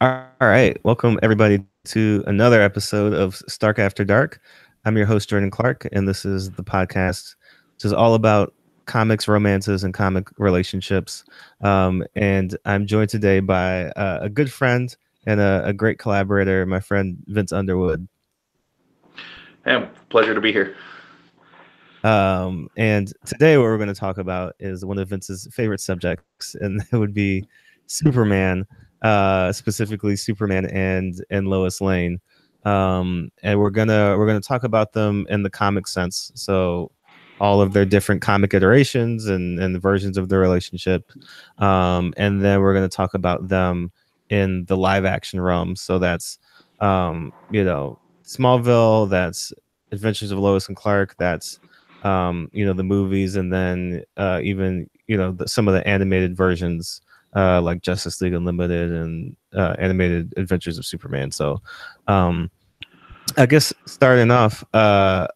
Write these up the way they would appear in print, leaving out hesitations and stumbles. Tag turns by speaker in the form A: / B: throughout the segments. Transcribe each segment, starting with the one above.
A: All right. Welcome, everybody, to another episode of Stark After Dark. I'm your host, Jordan Clark, and this is the podcast, which is all about comics, romances, and comic relationships. And I'm joined today by a good friend and a great collaborator, my friend Vince Underwood.
B: Yeah, pleasure to be here.
A: And today, what we're going to talk about is one of Vince's favorite subjects, and that would be Superman, specifically Superman and Lois Lane. And we're gonna talk about them in the comic sense. So all of their different comic iterations and the versions of their relationship. And then we're gonna talk about them in the live action realm. So that's Smallville, that's Adventures of Lois and Clark, that's the movies, and then even some of the animated versions, like Justice League Unlimited and animated Adventures of Superman. So um, I guess starting off, I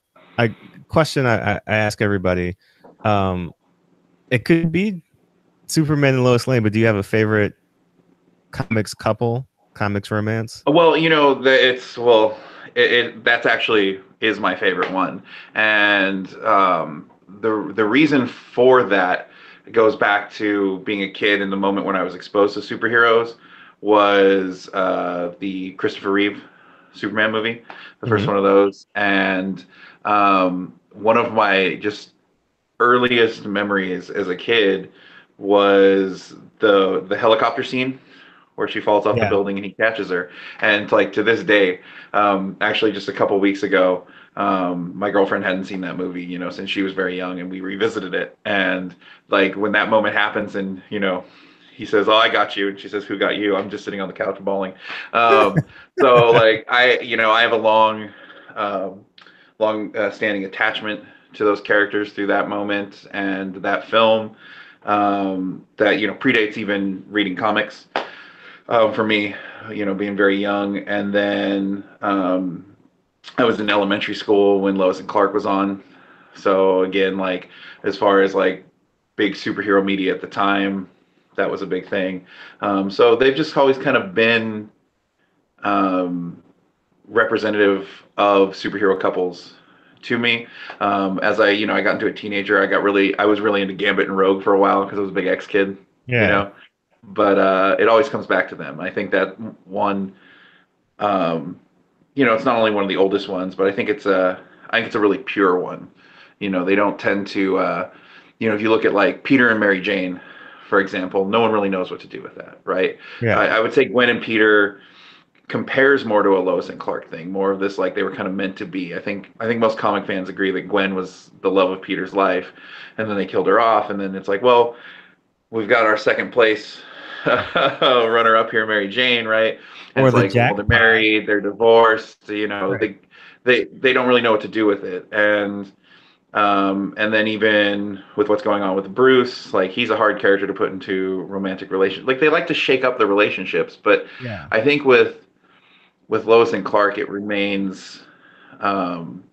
A: question I ask everybody. Um, it could be Superman and Lois Lane, but do you have a favorite comics couple, comics romance?
B: Well, you know, it that's actually is my favorite one, and the reason for that goes back to being a kid in the moment when I was exposed to superheroes was the Christopher Reeve Superman movie, the first
A: Hmm.
B: one of those, and one of my just earliest memories as a kid was the helicopter scene where she falls off the
A: Yeah.
B: building and he catches her. And like to this day, actually just a couple weeks ago, my girlfriend hadn't seen that movie, since she was very young, and we revisited it. And like when that moment happens, and he says, "Oh, I got you," and she says, "Who got you?" I'm just sitting on the couch bawling. So like I have a um, long standing attachment to those characters through that moment and that film that predates even reading comics for me, being very young. And then I was in elementary school when Lois and Clark was on. So again, like as far as like big superhero media at the time, that was a big thing. So they've just always kind of been um, representative of superhero couples to me. As I got into a teenager, I was really into Gambit and Rogue for a while because I was a big X kid, you
A: Yeah.
B: know. But it always comes back to them. I think that one, um, it's not only one of the oldest ones, but I think it's a really pure one. They don't tend to, if you look at like Peter and Mary Jane, for example, no one really knows what to do with that, right?
A: Yeah.
B: I would say Gwen and Peter compares more to a Lois and Clark thing, more of this like they were kind of meant to be. I think most comic fans agree that Gwen was the love of Peter's life, and then they killed her off, and then it's like, well, we've got our second place runner up here, Mary Jane, right? And
A: Or
B: it's
A: the
B: like, well, they're
A: jackpot.
B: married, they're divorced,
A: Right.
B: they don't really know what to do with it, and then even with what's going on with Bruce, like he's a hard character to put into romantic relations. Like they like to shake up the relationships, but
A: Yeah.
B: I think with Lois and Clark, it remains, um,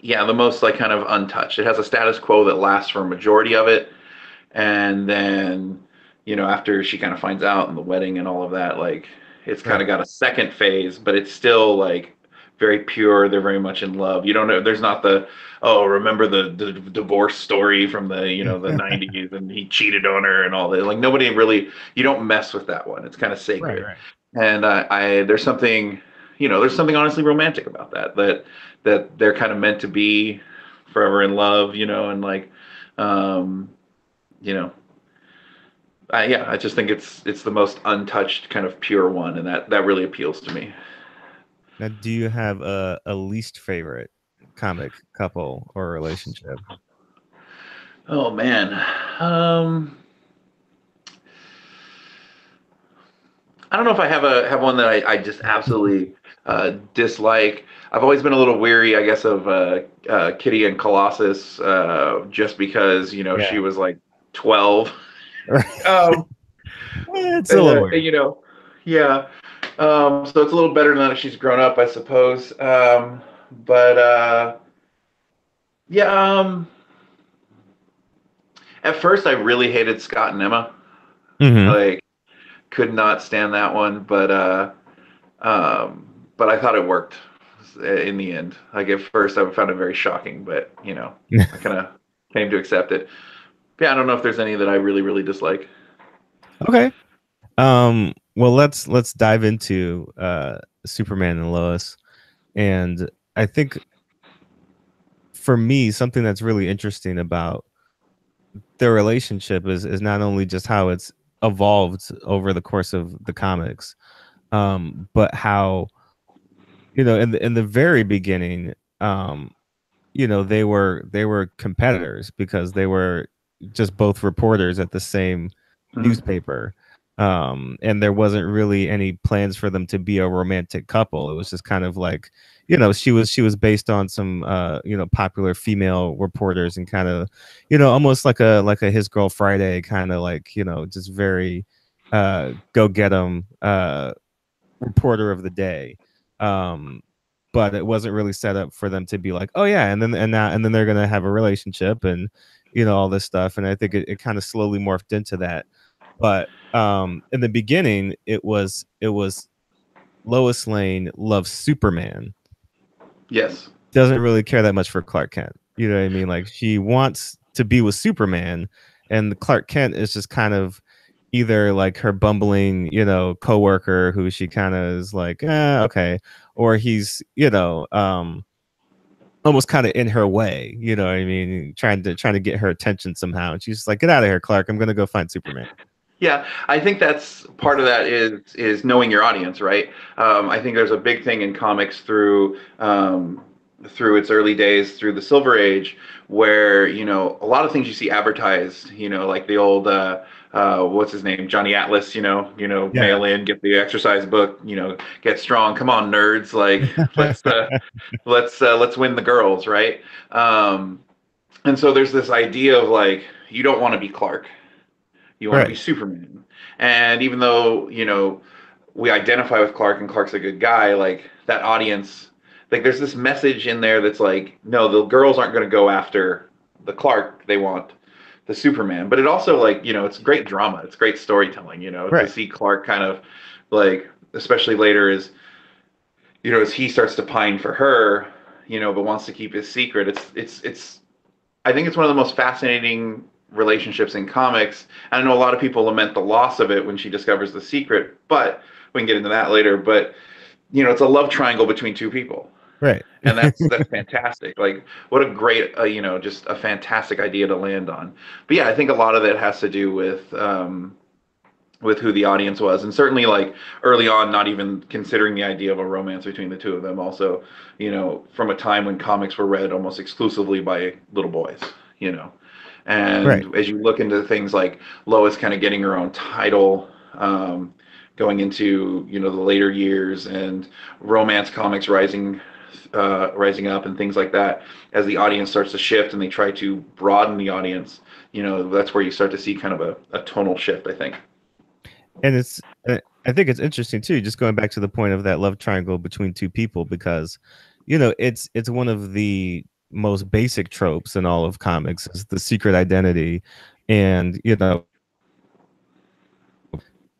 B: yeah, the most like kind of untouched. It has a status quo that lasts for a majority of it, and then after she kind of finds out in the wedding and all of that, like it's kind of
A: Right.
B: got a second phase, but it's still like very pure. They're very much in love. You don't know. There's not the, oh, remember the divorce story from the 90s and he cheated on her and all that. Like nobody really. You don't mess with that one. It's kind of
A: Right.
B: sacred.
A: Right.
B: And I there's something honestly romantic about that they're kind of meant to be forever in love, and like um, you know, yeah, I just think it's the most untouched kind of pure one, and that really appeals to me.
A: Now, do you have a least favorite comic couple or relationship?
B: Oh man, um, I don't know if I have one that I just absolutely dislike. I've always been a little weary, I guess, of Kitty and Colossus, just because she
A: Yeah.
B: was like 12.
A: Right.
B: Um,
A: It's a little weird.
B: yeah. So it's a little better now that she's grown up, I suppose. But yeah, at first I really hated Scott and Emma.
A: Hmm.
B: Like Could not stand that one, but I thought it worked in the end. Like at first, I found it very shocking, but I kind of came to accept it. Yeah, I don't know if there's any that I really, really dislike.
A: Okay. Well, let's dive into Superman and Lois. And I think for me, something that's really interesting about their relationship is not only just how it's evolved over the course of the comics, but how in the very beginning, they were competitors because they were just both reporters at the same
B: Mhm.
A: newspaper. And there wasn't really any plans for them to be a romantic couple. It was just kind of like, she was based on some popular female reporters, and kind of, almost like a His Girl Friday kind of, like, just very go get 'em reporter of the day. Um, but it wasn't really set up for them to be like, oh yeah, and then they're gonna have a relationship, and all this stuff. And I think it kind of slowly morphed into that. But in the beginning, it was Lois Lane loves Superman,
B: Yes.
A: doesn't really care that much for Clark Kent. You know what I mean? Like, she wants to be with Superman, and Clark Kent is just kind of either like her bumbling, coworker who she kind of is like, okay, or he's, almost kind of in her way. You know what I mean? Trying to get her attention somehow. And she's just like, get out of here, Clark. I'm gonna go find Superman.
B: Yeah, I think that's part of that is knowing your audience, right? I think there's a big thing in comics through its early days, through the Silver Age, where a lot of things you see advertised, like the old what's his name, Johnny Atlas,
A: Yeah.
B: mail in, get the exercise book, get strong, come on, nerds, like let's let's win the girls, right? Um, and so there's this idea of like you don't want to be Clark, you want to be
A: Right.
B: Superman. And even though, we identify with Clark and Clark's a good guy, like that audience, like there's this message in there that's like, no, the girls aren't going to go after the Clark. They want the Superman. But it also, like, it's great drama. It's great storytelling, to
A: Right.
B: see Clark kind of like, especially later as he starts to pine for her, but wants to keep his secret. I think it's one of the most fascinating relationships in comics. I know a lot of people lament the loss of it when she discovers the secret, but we can get into that later. But it's a love triangle between two people,
A: Right.
B: and that's fantastic. Like, what a great, just a fantastic idea to land on. But yeah, I think a lot of it has to do with who the audience was, and certainly like early on, not even considering the idea of a romance between the two of them. Also, from a time when comics were read almost exclusively by little boys, you know.
A: Right.
B: And as you look into things like Lois kind of getting her own title, going into the later years, and romance comics rising up, and things like that, as the audience starts to shift and they try to broaden the audience, that's where you start to see kind of a tonal shift, I think.
A: And I think it's interesting too, just going back to the point of that love triangle between two people, because it's one of the most basic tropes in all of comics, is the secret identity. And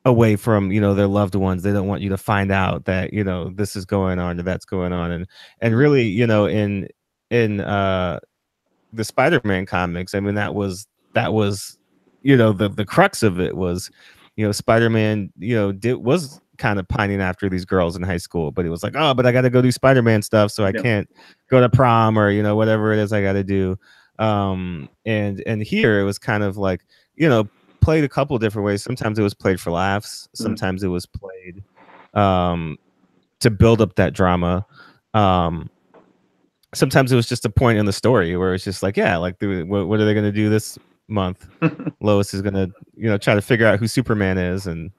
A: away from their loved ones, they don't want you to find out that this is going on or that's going on. And really, in the Spider-Man comics, I mean, that was the crux of it was, Spider-Man, was kind of pining after these girls in high school, but it was like, oh, but I got to go do Spider-Man stuff, so I
B: Yeah.
A: can't go to prom, or whatever it is I got to do. And here it was kind of like, played a couple different ways. Sometimes it was played for laughs,
B: Mm.
A: sometimes it was played um to build up that drama. um Sometimes it was just a point in the story where it's just like, yeah, like, what are they going to do this month? Lois is going to try to figure out who Superman is, and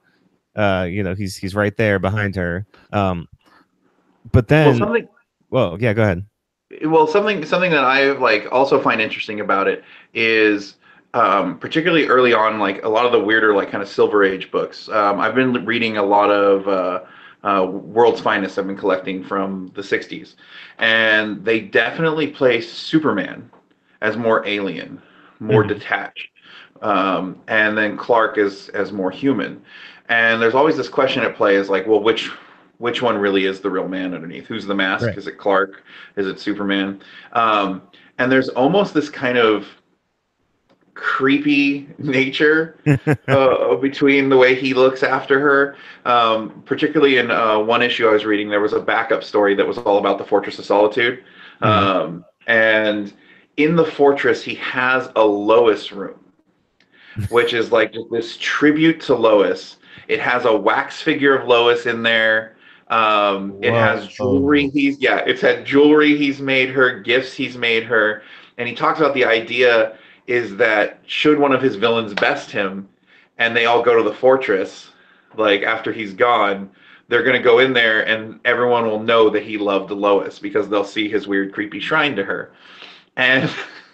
A: he's right there behind her. But
B: Well,
A: then,
B: something
A: well, yeah, go ahead.
B: something that I like also find interesting about it is, particularly early on, like a lot of the weirder, like kind of Silver Age books. I've been reading a lot of World's Finest. I've been collecting from the '60s, and they definitely place Superman as more alien, more detached, and then Clark is as more human. And there's always this question at play: is like, well, which one really is the real man underneath? Who's the mask?
A: Right.
B: Is it Clark? Is it Superman? And there's almost this kind of creepy nature between the way he looks after her. Particularly in one issue I was reading, there was a backup story that was all about the Fortress of Solitude. And in the fortress, he has a Lois room, which is like just this tribute to Lois. It has a wax figure of Lois in there. It has jewelry. It's had jewelry he's made her, gifts he's made her, and he talks about the idea is that should one of his villains best him, and they all go to the fortress, like after he's gone, they're gonna go in there, and everyone will know that he loved Lois because they'll see his weird, creepy shrine to her, and.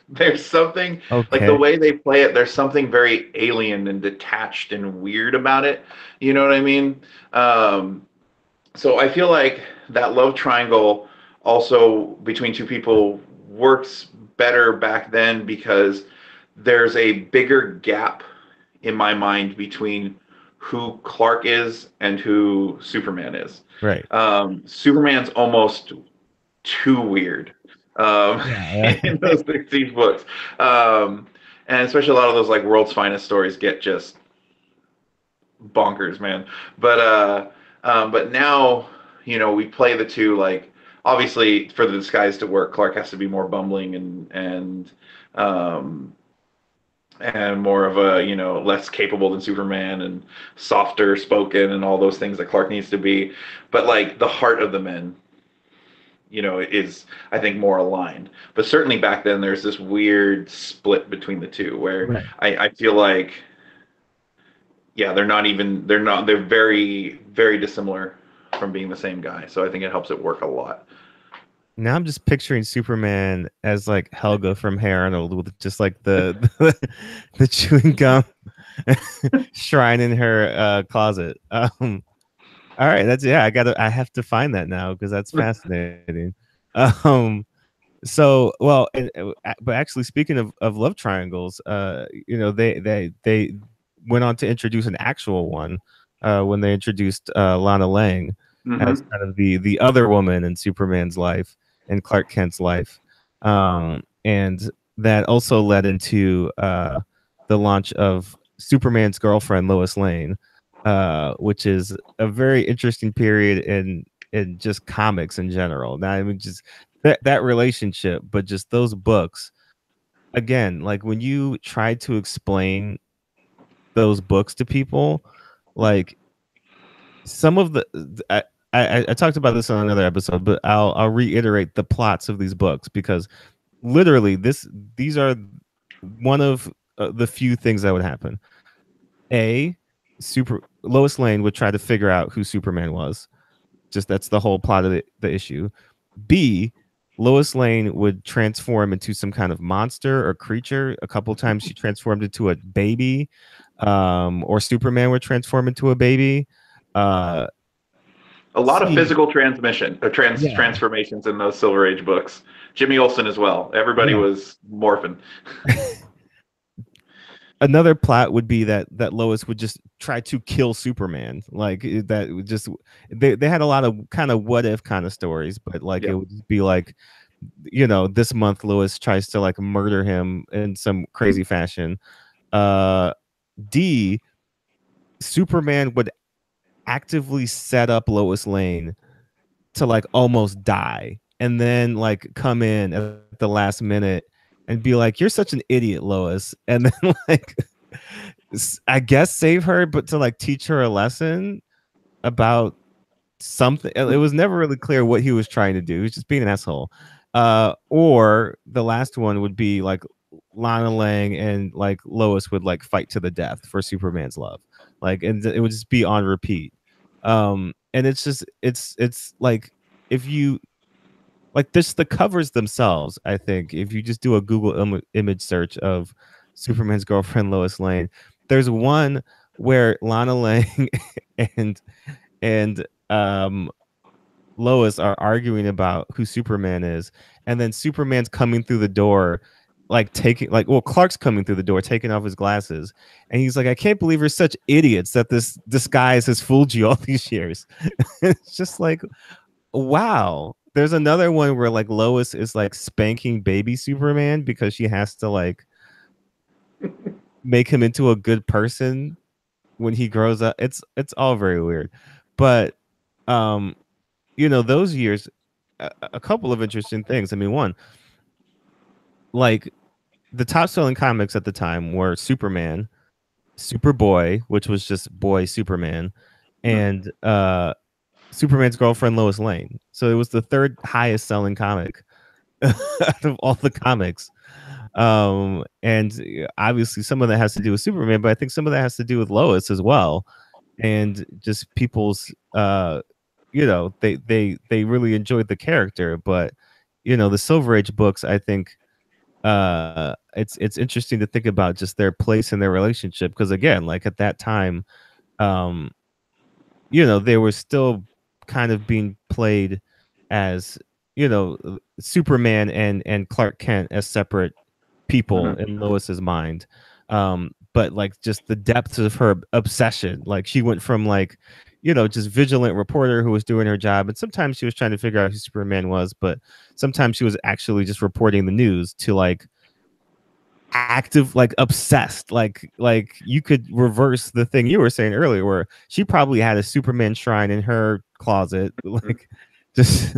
B: There's something like the way they play it, there's something very alien and detached and weird about it. You know what I mean? So I feel like that love triangle also between two people works better back then because there's a bigger gap in my mind between who Clark is and who Superman is.
A: Right.
B: Superman's almost too weird. In those 16 books. And especially a lot of those like World's Finest stories get just bonkers, man. But now, we play the two, like obviously for the disguise to work, Clark has to be more bumbling and more of a, less capable than Superman and softer spoken and all those things that Clark needs to be. But like the heart of the men, is I think more aligned. But certainly back then there's this weird split between the two where I feel like they're very, very dissimilar from being the same guy. So I think it helps it work a lot.
A: Now I'm just picturing Superman as like Helga from Hey Arnold with just like the the chewing gum shrine in her closet. All right, I have to find that now because that's fascinating. So well, but actually, speaking of love triangles, they went on to introduce an actual one when they introduced Lana Lang as kind of the other woman in Superman's life and Clark Kent's life, and that also led into the launch of Superman's girlfriend Lois Lane. Which is a very interesting period in just comics in general. Now, I mean, just that relationship, but just those books. Again, like when you try to explain those books to people, like some of I talked about this on another episode, but I'll reiterate the plots of these books because literally these are one of the few things that would happen. Lois Lane would try to figure out who Superman was. Just that's the whole plot of the issue. B, Lois Lane would transform into some kind of monster or creature. A couple times she transformed into a baby, or Superman would transform into a baby.
B: A lot of physical transformations in those Silver Age books. Jimmy Olsen as well. Everybody was morphing.
A: Another plot would be that Lois would just try to kill Superman. Like that would just they had a lot of kind of what if kind of stories, but like it would be like, this month Lois tries to like murder him in some crazy fashion. D, Superman would actively set up Lois Lane to like almost die and then like come in at the last minute and be like, "You're such an idiot, Lois," and then like, I guess save her, but to like teach her a lesson about something. It was never really clear what he was trying to do. He was just being an asshole. Or the last one would be like Lana Lang and like Lois would like fight to the death for Superman's love, like, and it would just be on repeat. And it's like if you. Like this, the covers themselves, I think, if you just do a Google image search of Superman's girlfriend Lois Lane, there's one where Lana Lang and Lois are arguing about who Superman is, and then Superman's coming through the door like taking like well Clark's coming through the door taking off his glasses, and he's like, I can't believe you're such idiots that this disguise has fooled you all these years. It's just like, wow. There's another one where like Lois is like spanking baby Superman because she has to like make him into a good person when he grows up. It's all very weird. But um those years, a couple of interesting things. I mean, one, like the top selling comics at the time were Superman, Superboy, which was just boy Superman, and Superman's girlfriend Lois Lane. So it was the third highest selling comic out of all the comics. And obviously some of that has to do with Superman, but I think some of that has to do with Lois as well. And just people's they really enjoyed the character. But the Silver Age books, I think it's interesting to think about just their place in their relationship, because again, like at that time, um they were still kind of being played as Superman and Clark Kent as separate people in Lois's mind. But like just the depths of her obsession, like she went from like just vigilant reporter who was doing her job, and sometimes she was trying to figure out who Superman was, but sometimes she was actually just reporting the news, to like active, like obsessed, like you could reverse the thing you were saying earlier, where she probably had a Superman shrine in her closet, like just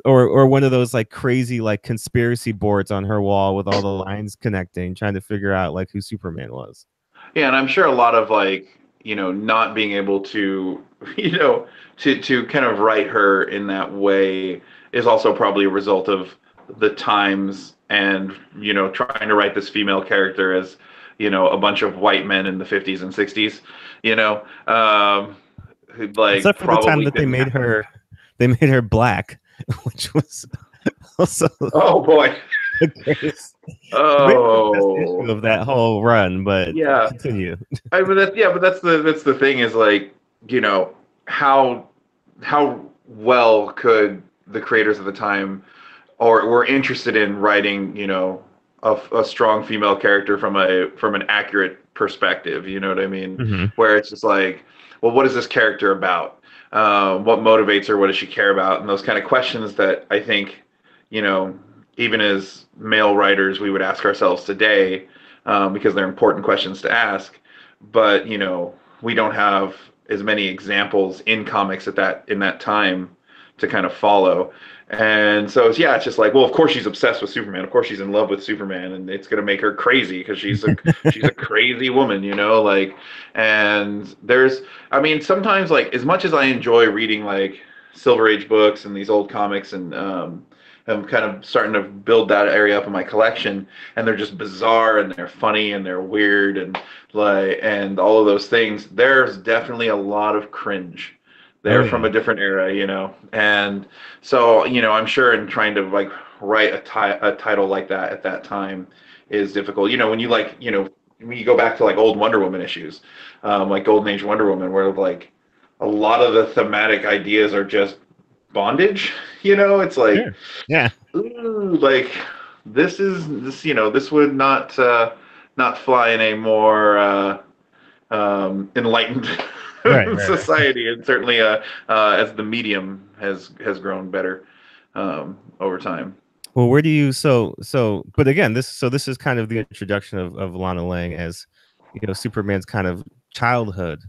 A: or one of those like crazy like conspiracy boards on her wall with all the lines connecting, trying to figure out like who Superman was.
B: Yeah, and I'm sure a lot of like, not being able to, to kind of write her in that way is also probably a result of the times, and, trying to write this female character as, a bunch of white men in the 50s and 60s, who like
A: Except for the time that they made her black, which was also
B: oh boy.
A: the greatest,
B: Oh,
A: issue of that whole run. But
B: yeah.
A: continue.
B: But that's the thing is like, how well could the creators of the time or were interested in writing, a strong female character from an accurate perspective, you know what I mean?
A: Mm-hmm.
B: Where it's just like, well, what is this character about? What motivates her? What does she care about? And those kind of questions that I think, even as male writers, we would ask ourselves today, because they're important questions to ask. But we don't have as many examples in comics in that time to kind of follow. And so it's just like, well, of course she's obsessed with Superman. Of course she's in love with Superman, and it's gonna make her crazy because she's a crazy woman, like. And I mean, sometimes like as much as I enjoy reading like Silver Age books and these old comics, and I'm kind of starting to build that area up in my collection, and they're just bizarre and they're funny and they're weird and all of those things. There's definitely a lot of cringe. They're from a different era, and so I'm sure in trying to like write a title like that at that time is difficult. When you like when you go back to like old Wonder Woman issues, like Golden Age Wonder Woman, where like a lot of the thematic ideas are just bondage. It's like,
A: sure. Yeah,
B: ooh, like this would not fly in a more enlightened
A: right.
B: society, and certainly as the medium has grown better over time.
A: Well, where do you but again, this is kind of the introduction of Lana Lang as Superman's kind of childhood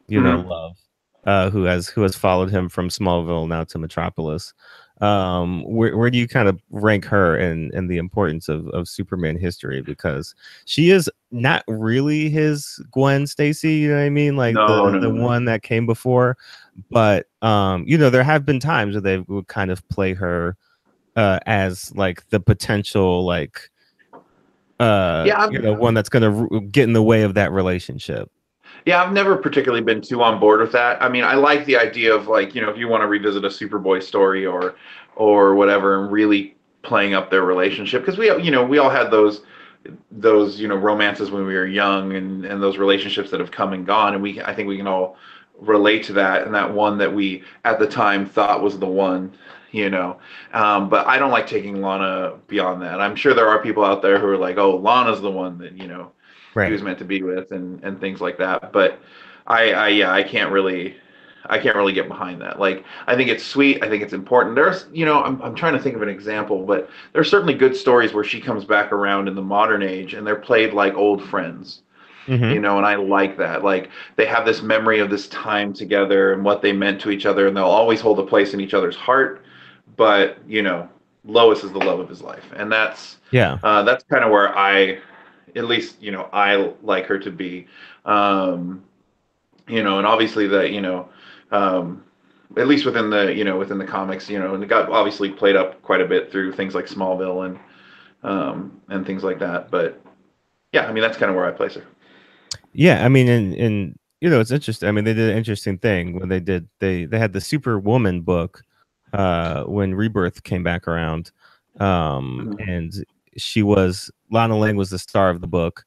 A: love, who has followed him from Smallville now to Metropolis. Where do you kind of rank her in the importance of Superman history? Because she is not really his Gwen Stacy, you know what I mean? Like the one that came before. But there have been times where they would kind of play her as like the potential like one that's gonna get in the way of that relationship.
B: Yeah, I've never particularly been too on board with that. I mean, I like the idea of like, if you want to revisit a Superboy story or whatever, and really playing up their relationship, because we all had those romances when we were young, and those relationships that have come and gone, and I think we can all relate to that, and that one that we at the time thought was the one, you know. But I don't like taking Lana beyond that. I'm sure there are people out there who are like, oh, Lana's the one that, you know, he
A: Right.
B: was meant to be with, and things like that. But yeah, I can't really get behind that. Like, I think it's sweet. I think it's important. There's, you know, I'm trying to think of an example, but there's certainly good stories where she comes back around in the modern age and they're played like old friends,
A: Hmm.
B: you know, and I like that. Like, they have this memory of this time together and what they meant to each other, and they'll always hold a place in each other's heart. But, you know, Lois is the love of his life, and
A: Yeah.
B: that's kind of where at least, you know, I like her to be. Um, you know, and obviously that, you know, um, at least within the, you know, within the comics, you know, and it got obviously played up quite a bit through things like Smallville and things like that. But yeah, I mean, that's kind of where I place her.
A: Yeah, I mean, and you know, it's interesting. I mean, they did an interesting thing when they had the Superwoman book when Rebirth came back around.
B: Mhm.
A: And she was Lana Lang was the star of the book,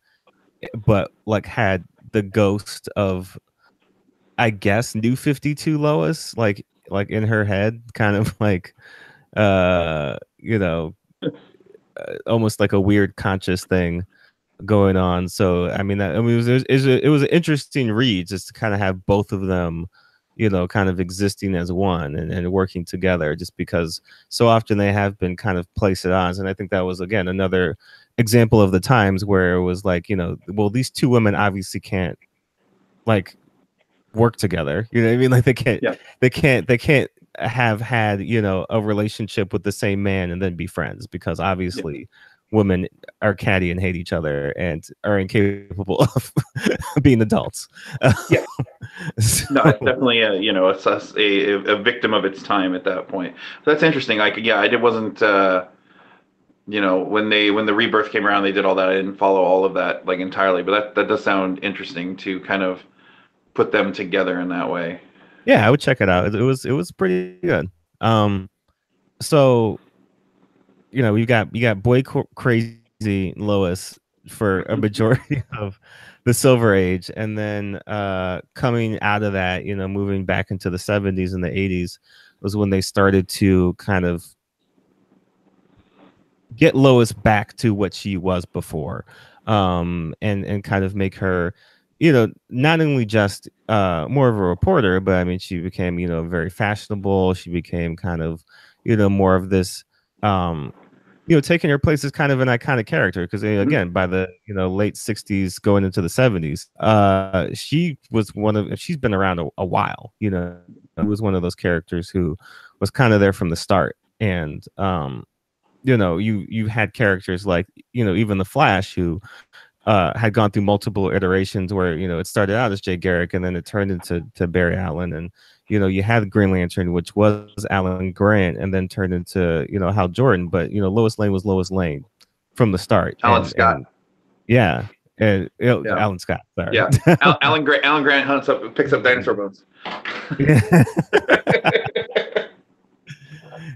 A: but like had the ghost of, I guess, New 52 Lois like in her head, kind of like you know, almost like a weird conscious thing going on. So I mean, that I mean, it was an interesting read just to kind of have both of them, you know, kind of existing as one and working together. Just because so often they have been kind of placed at odds, and I think that was again another example of the times where it was like, you know, well, these two women obviously can't like work together. You know what I mean? Like
B: Yeah.
A: they can't have had, you know, a relationship with the same man and then be friends, because
B: Yeah.
A: obviously women are catty and hate each other and are incapable of being adults.
B: Yeah. No, it's
A: So
B: definitely a, you know, a victim of its time at that point. That's interesting. Like, yeah, I did wasn't you know, when the rebirth came around, they did all that. I didn't follow all of that like entirely, but that does sound interesting to kind of put them together in that way.
A: yeah, I would check it out. It was pretty good. Um, so you know, you got crazy Lois for a majority of the Silver Age, and then coming out of that, you know, moving back into the 70s and the 80s was when they started to kind of get Lois back to what she was before, and kind of make her, you know, not only just more of a reporter, but I mean, she became, you know, very fashionable. She became kind of, you know, more of this, you know, taking her place as kind of an iconic character, because
B: Mhm.
A: again, by the, you know, late 60s going into the 70s, she was one of, she's been around a while, you know, was one of those characters who was kind of there from the start. And you know, you had characters like, you know, even the Flash, who had gone through multiple iterations where, you know, it started out as Jay Garrick and then it turned into Barry Allen. And you know, you had Green Lantern, which was Alan Grant, and then turned into, you know, Hal Jordan. But you know, Lois Lane was Lois Lane from the start.
B: Alan Scott.
A: And yeah, and you know,
B: Yeah.
A: Alan Scott, sorry.
B: Yeah. Alan Grant picks up dinosaur bones.
A: Yeah.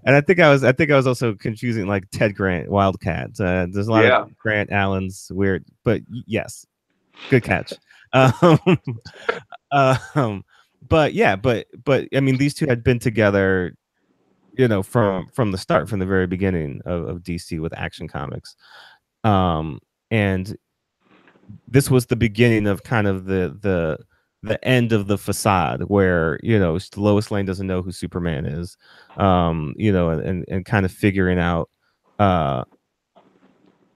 A: And I think I was also confusing like Ted Grant, Wildcat. There's a lot of
B: Yeah.
A: Grant Allens weird, but yes, good catch. Um, but yeah, but I mean, these two had been together, you know, from the start, from the very beginning of DC with Action Comics. And this was the beginning of kind of the end of the facade, where, you know, Lois Lane doesn't know who Superman is, you know, and kind of figuring out, uh,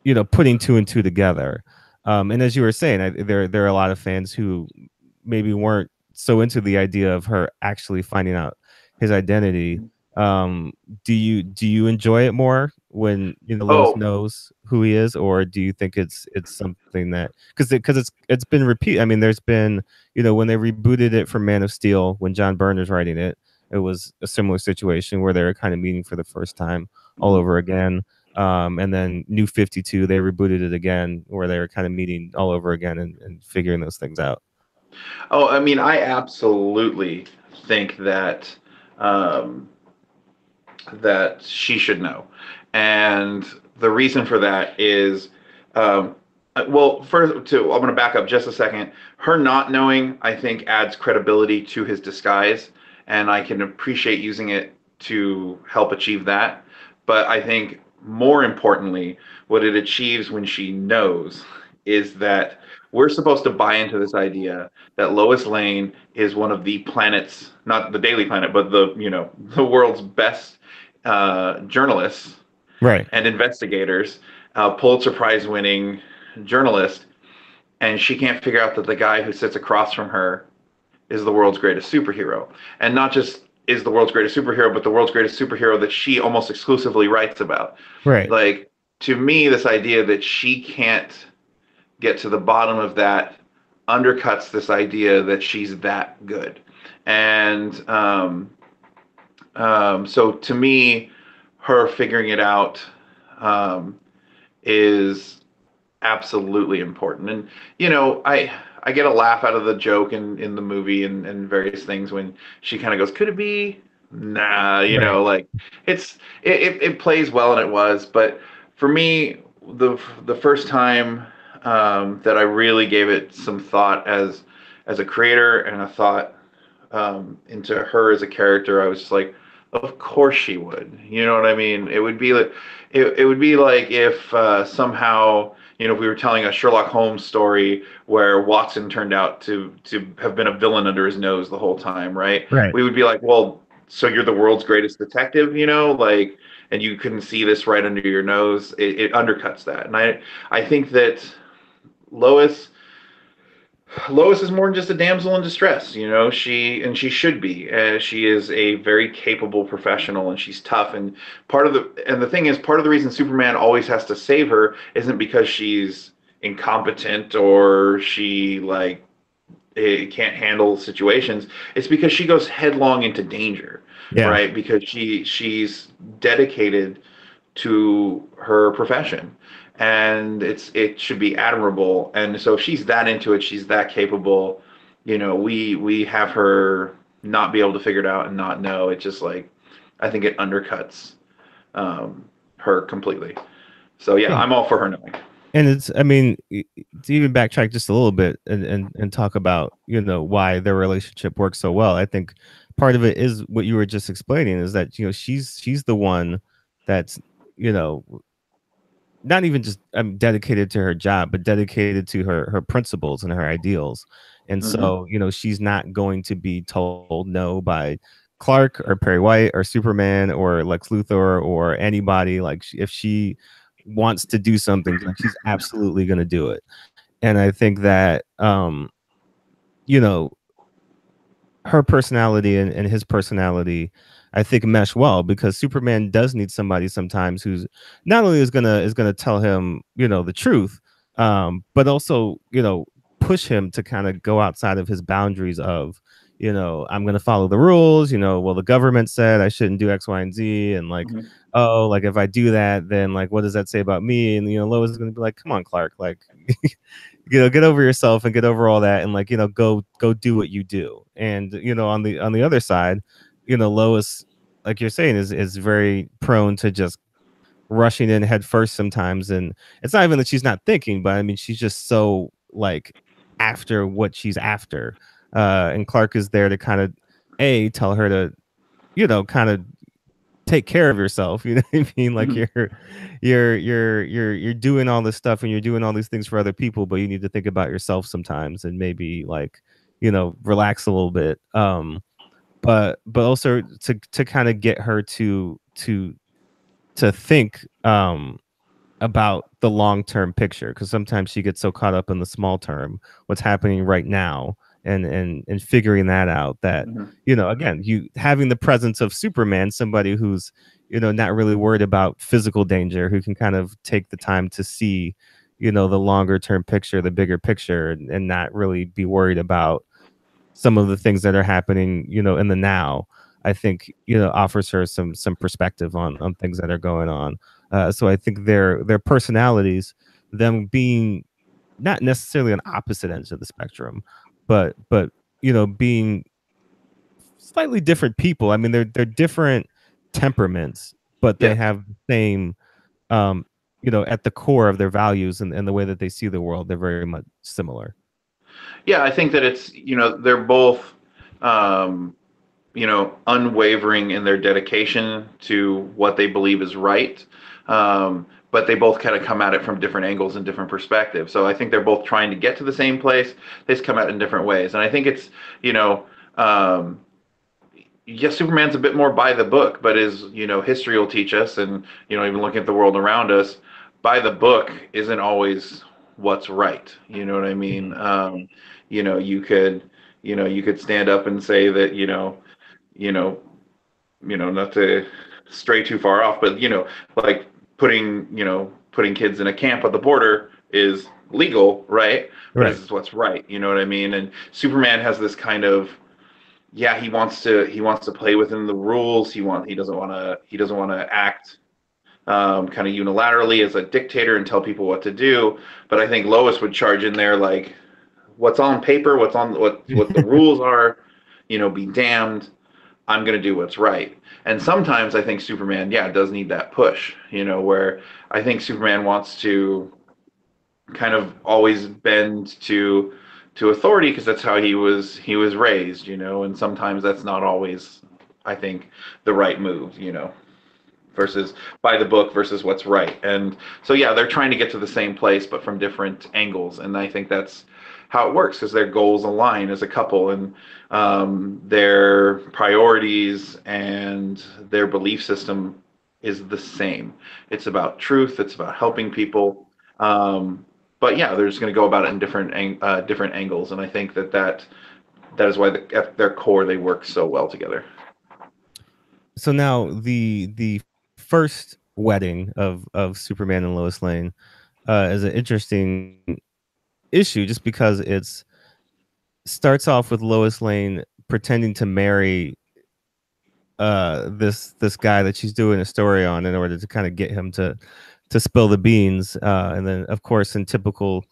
A: you know, putting two and two together. And as you were saying, there are a lot of fans who maybe weren't so into the idea of her actually finding out his identity. Um, do you enjoy it more when, you know, Lois
B: Oh,
A: knows who he is, or do you think it's something that, because it's been repeat. I mean, there's been, you know, when they rebooted it for Man of Steel, when John Byrne's writing it, it was a similar situation where they were kind of meeting for the first time all
B: mhm.
A: over again. And then New 52, they rebooted it again, where they were kind of meeting all over again and figuring those things out.
B: Oh, I mean, I absolutely think that um, that she should know, and the reason for that is, um, well, first, I'm going to back up just a second. Her not knowing, I think, adds credibility to his disguise, and I can appreciate using it to help achieve that. But I think more importantly, what it achieves when she knows is that we're supposed to buy into this idea that Lois Lane is one of the planet's, not the Daily Planet, but the world's best journalists
A: Right.
B: and investigators, Pulitzer Prize winning journalist, and she can't figure out that the guy who sits across from her is the world's greatest superhero. And not just is the world's greatest superhero, but the world's greatest superhero that she almost exclusively writes about.
A: Right.
B: Like, to me, this idea that she can't get to the bottom of that undercuts this idea that she's that good. And so to me, her figuring it out is absolutely important. And I get a laugh out of the joke in the movie and various things when she kind of goes, "Could it be?" Nah,
A: Right.
B: like it plays well and it was, but for me, the first time that I really gave it some thought as a creator and a thought into her as a character, I was just like, of course she would. You know what I mean? It would be like if somehow if we were telling a Sherlock Holmes story where Watson turned out to have been a villain under his nose the whole time, right?
A: Right.
B: We would be like, well, so you're the world's greatest detective, like, and you couldn't see this right under your nose. It undercuts that, and I think that Lois Lois is more than just a damsel in distress. She should be. She is a very capable professional, and she's tough. And the thing is, part of the reason Superman always has to save her isn't because she's incompetent or she can't handle situations. It's because she goes headlong into danger,
A: Yeah.
B: right? Because she's dedicated to her profession, and it should be admirable. And so if she's that into it, she's that capable, we have her not be able to figure it out and not know. It just I think it undercuts her completely. So yeah,
A: Yeah.
B: I'm all for her knowing.
A: And it's, I mean, to even backtrack just a little bit and talk about, why their relationship works so well. I think part of it is what you were just explaining, is that, she's the one that's, you know, not even just dedicated to her job, but dedicated to her principles and her ideals. And
B: Hmm.
A: so, she's not going to be told no by Clark or Perry White or Superman or Lex Luthor or anybody. Like, if she wants to do something, like, she's absolutely going to do it. And I think that, you know, her personality and his personality, I think, mesh well, because Superman does need somebody sometimes who's not only is gonna tell him, the truth, but also, push him to kind of go outside of his boundaries of, I'm gonna follow the rules, well, the government said I shouldn't do X, Y, and Z, and like,
B: Hmm.
A: oh, like, if I do that, then like, what does that say about me? And Lois is gonna be like, come on, Clark, like, get over yourself and get over all that, and like, go do what you do. And on the other side, Lois, like you're saying, is very prone to just rushing in head first sometimes. And it's not even that she's not thinking, but I mean, she's just so like after what she's after. And Clark is there to kind of tell her to, kind of take care of yourself. You know what I mean? Like,
B: Hmm.
A: you're doing all this stuff and you're doing all these things for other people, but you need to think about yourself sometimes and maybe, like, relax a little bit. But also to kind of get her to think about the long-term picture, because sometimes she gets so caught up in the small term, what's happening right now, and figuring that out, that
B: Hmm.
A: again, you having the presence of Superman, somebody who's not really worried about physical danger, who can kind of take the time to see the longer term picture, the bigger picture, and not really be worried about some of the things that are happening in the now. I think offers her some perspective on things that are going on. So I think their personalities, them being not necessarily on opposite ends of the spectrum, but being slightly different people. I mean, they're different temperaments, but they
B: Yeah.
A: have the same, um, at the core of their values and the way that they see the world, they're very much similar.
B: Yeah, I think that it's they're both unwavering in their dedication to what they believe is right. But they both kind of come at it from different angles and different perspectives. So I think they're both trying to get to the same place. They just come at it in different ways. And I think it's, yes, Superman's a bit more by the book, but as history will teach us, and even looking at the world around us, by the book isn't always what's right. You know what I mean?
A: Mhm.
B: You could, you could stand up and say that, you know, not to stray too far off, but like putting kids in a camp at the border is legal, right? But
A: Right.
B: this is what's right. You know what I mean? And Superman has this kind of, yeah, he wants to play within the rules. He doesn't want to act kind of unilaterally as a dictator and tell people what to do. But I think Lois would charge in there like, what's on paper, what the rules are, be damned. I'm going to do what's right. And sometimes I think Superman, yeah, does need that push, where I think Superman wants to kind of always bend to authority because that's how he was raised, and sometimes that's not always, I think, the right move, versus by the book versus what's right. And so yeah, they're trying to get to the same place but from different angles, and I think that's how it works because their goals align as a couple, and their priorities and their belief system is the same. It's about truth, it's about helping people, but yeah, they're just going to go about it in different angles, and I think that is why at their core they work so well together.
A: So now the first wedding of Superman and Lois Lane is an interesting issue just because it's starts off with Lois Lane pretending to marry this guy that she's doing a story on in order to kind of get him to spill the beans, and then of course in typical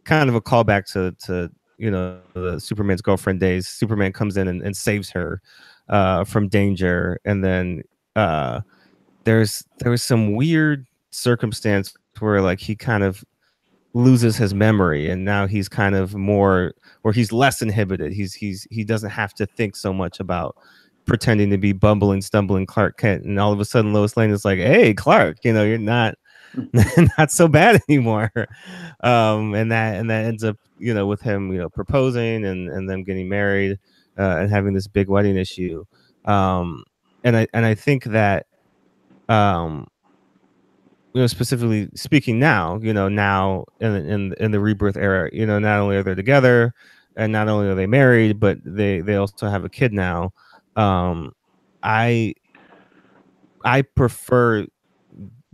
A: kind of a callback to the Superman's girlfriend days, Superman comes in and saves her from danger, and then uh there was some weird circumstance where like he kind of loses his memory, and now he's kind of more, or he's less inhibited. He doesn't have to think so much about pretending to be bumbling, stumbling Clark Kent, and all of a sudden Lois Lane is like, "Hey, Clark, you're not not so bad anymore." And that ends up with him proposing and them getting married, and having this big wedding issue. And I think that um specifically speaking now, now in the rebirth era, not only are they together and not only are they married, but they also have a kid now. Um, I I prefer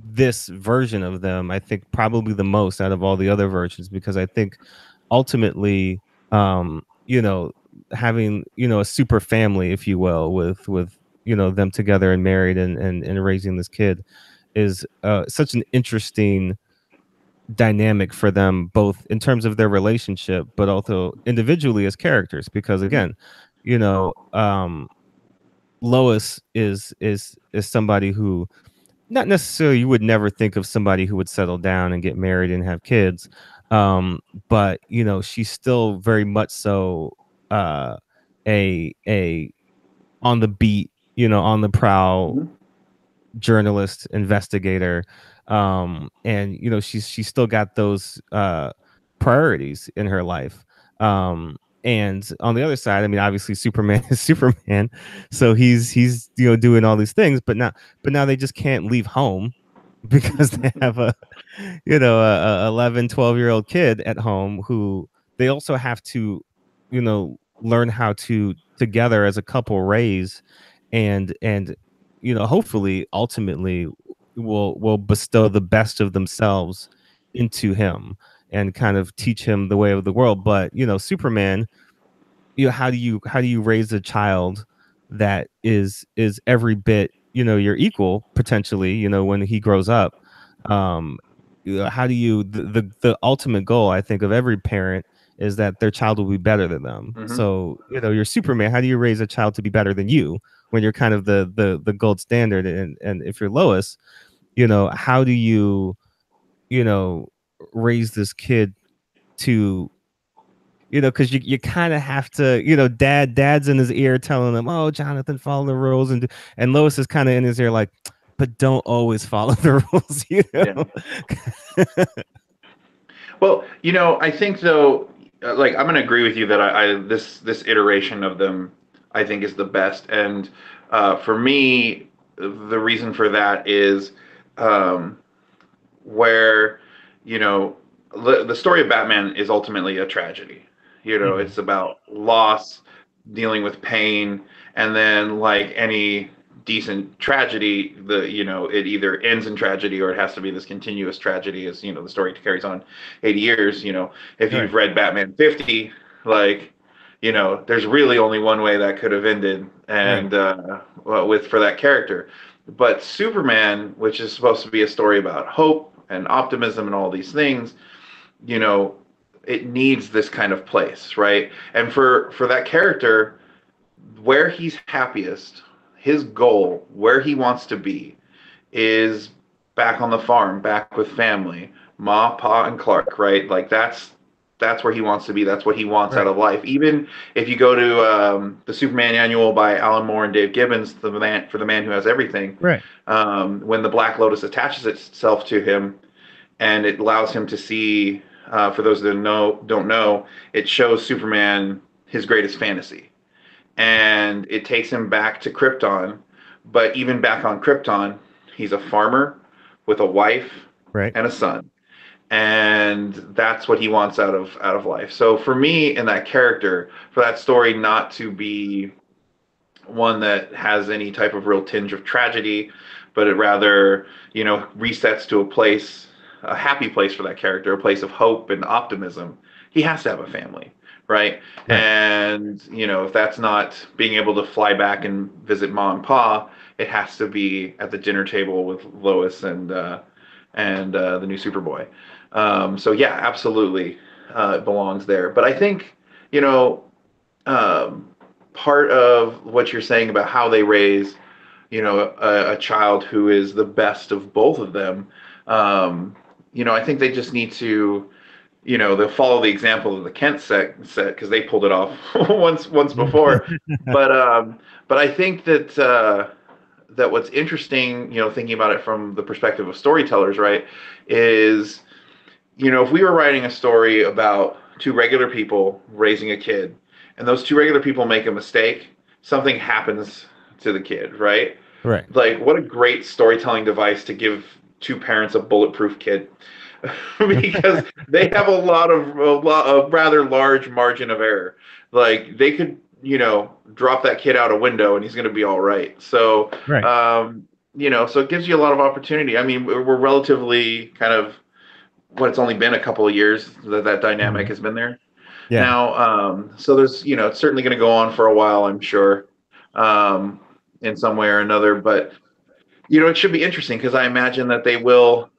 A: this version of them. I think probably the most out of all the other versions because I think ultimately, having a super family, if you will, with them together and married and raising this kid is such an interesting dynamic for them both in terms of their relationship but also individually as characters because
B: Mhm.
A: again you know Lois is somebody who not necessarily you would never think of somebody who would settle down and get married and have kids, um but she's still very much so uh a on the beat, on the prowl
B: Mhm.
A: journalist investigator, and she's still got those priorities in her life, and on the other side, I mean, obviously Superman is Superman, so he's doing all these things, but now they just can't leave home because they have a 11, 12-year old kid at home who they also have to learn how to together as a couple raise, and hopefully ultimately will bestow the best of themselves into him and kind of teach him the way of the world. But Superman, how do you raise a child that is every bit your equal potentially when he grows up? um how do you the ultimate goal I think of every parent is that their child will be better than them.
B: Mhm.
A: So you're Superman, how do you raise a child to be better than you when you're kind of the gold standard? And if you're Lois, how do you you know raise this kid to because you kind of have to, dad's in his ear telling him, "Oh, Jonathan, follow the rules," and Lois is kind of in his ear like, "But don't always follow the rules,"
B: Yeah. Well, I think though, like I'm gonna agree with you that this iteration of them, I think is the best. And for me, the reason for that is um, where you know the story of Batman is ultimately a tragedy.
A: Mhm.
B: It's about loss, dealing with pain, and then like any decent tragedy, it either ends in tragedy or it has to be this continuous tragedy as the story carries on 80 years. If
A: Right.
B: you've read Batman 50, like there's really only one way that could have ended,
A: Right.
B: and well, with for that character. But Superman, which is supposed to be a story about hope and optimism and all these things, you know, it needs this kind of place, right? And for that character, where he's happiest, his goal, where he wants to be, is back on the farm, back with family, Ma, Pa, and Clark, right? Like that's where he wants to be. That's what he wants out
A: Right.
B: of life. Even if you go to the Superman Annual by Alan Moore and Dave Gibbons, the man who has everything,
A: Right.
B: when the Black Lotus attaches itself to him, and it allows him to see. For those that don't know, it shows Superman his greatest fantasy, and it takes him back to Krypton. But even back on Krypton, he's a farmer with a wife
A: Right.
B: and a son, and that's what he wants out of life. So for me, in that character, for that story not to be one that has any type of real tinge of tragedy, but it rather resets to a place, a happy place for that character, a place of hope and optimism. He has to have a family, right?
A: Right.
B: And if that's not being able to fly back and visit mom and pa, it has to be at the dinner table with Lois and the new Superboy. So yeah, absolutely, it belongs there. But I think you know um, part of what you're saying about how they raise, a child who is the best of both of them. I think they just need to, they'll follow the example of the Kent set because they pulled it off once before. But I think that what's interesting, thinking about it from the perspective of storytellers, right, is if we were writing a story about two regular people raising a kid, and those two regular people make a mistake, something happens to the kid, right?
A: Right.
B: Like, what a great storytelling device to give two parents a bulletproof kid. Because they have a rather large margin of error. Like they could, drop that kid out a window and he's going to be all right. So,
A: Right.
B: so it gives you a lot of opportunity. I mean, we're relatively kind of it's only been a couple of years that dynamic
A: Mhm.
B: has been there
A: Yeah.
B: now. So there's, it's certainly going to go on for a while, I'm sure, um, in some way or another. But it should be interesting because I imagine that they will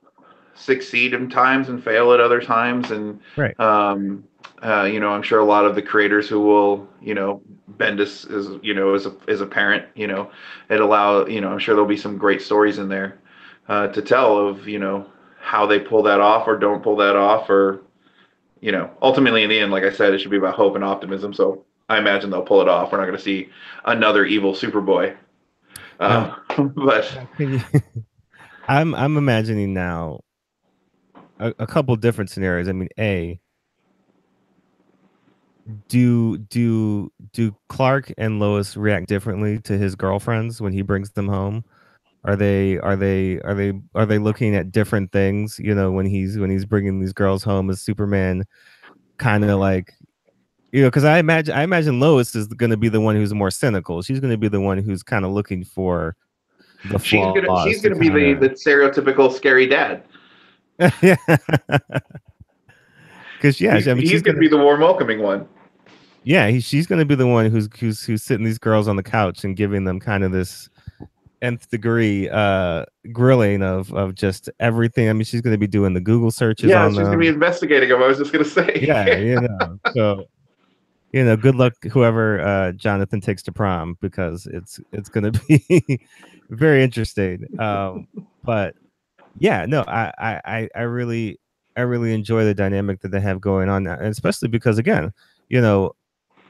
B: succeed in times and fail at other times, and
A: Right.
B: I'm sure a lot of the creators who will, Bendis is, as a parent, I'm sure there'll be some great stories in there to tell of, how they pull that off or don't pull that off, or ultimately in the end, like I said, it should be about hope and optimism. So I imagine they'll pull it off. We're not going to see another evil Superboy,
A: Now,
B: but
A: now can you I'm imagining now a couple different scenarios. I mean, do Clark and Lois react differently to his girlfriends when he brings them home? Are they looking at different things, when he's bringing these girls home as Superman, kind of like, because I imagine Lois is going to be the one who's more cynical. She's going to be the one who's kind of looking for the
B: she's
A: flaws to
B: gonna be
A: kind
B: the
A: of.
B: stereotypical scary dad.
A: Yeah. Because yeah, I mean,
B: He's gonna be the warm welcoming one.
A: she's gonna be the one who's sitting these girls on the couch and giving them kind of this nth degree grilling of just everything. I mean, she's gonna be doing the Google searches
B: Yeah,
A: on
B: she's gonna be
A: them.
B: investigating him. I was just gonna
A: Yeah,
B: say.
A: so good luck whoever Jonathan takes to prom, because it's gonna be very interesting. But yeah, no, I really enjoy the dynamic that they have going on now, and especially because again, you know,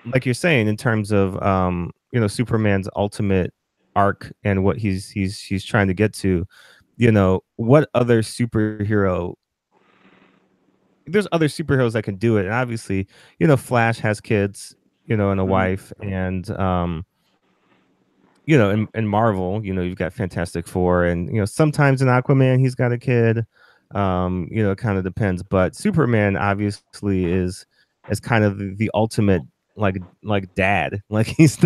A: like you're saying, in terms of Superman's ultimate arc and what he's trying to get to, what other superhero there's other superheroes that can do it. And obviously, Flash has kids, and a
B: Mhm.
A: wife, and in Marvel, you've got Fantastic Four, and sometimes in Aquaman he's got a kid. It kind of depends, but Superman obviously is kind of the ultimate like dad. Like he's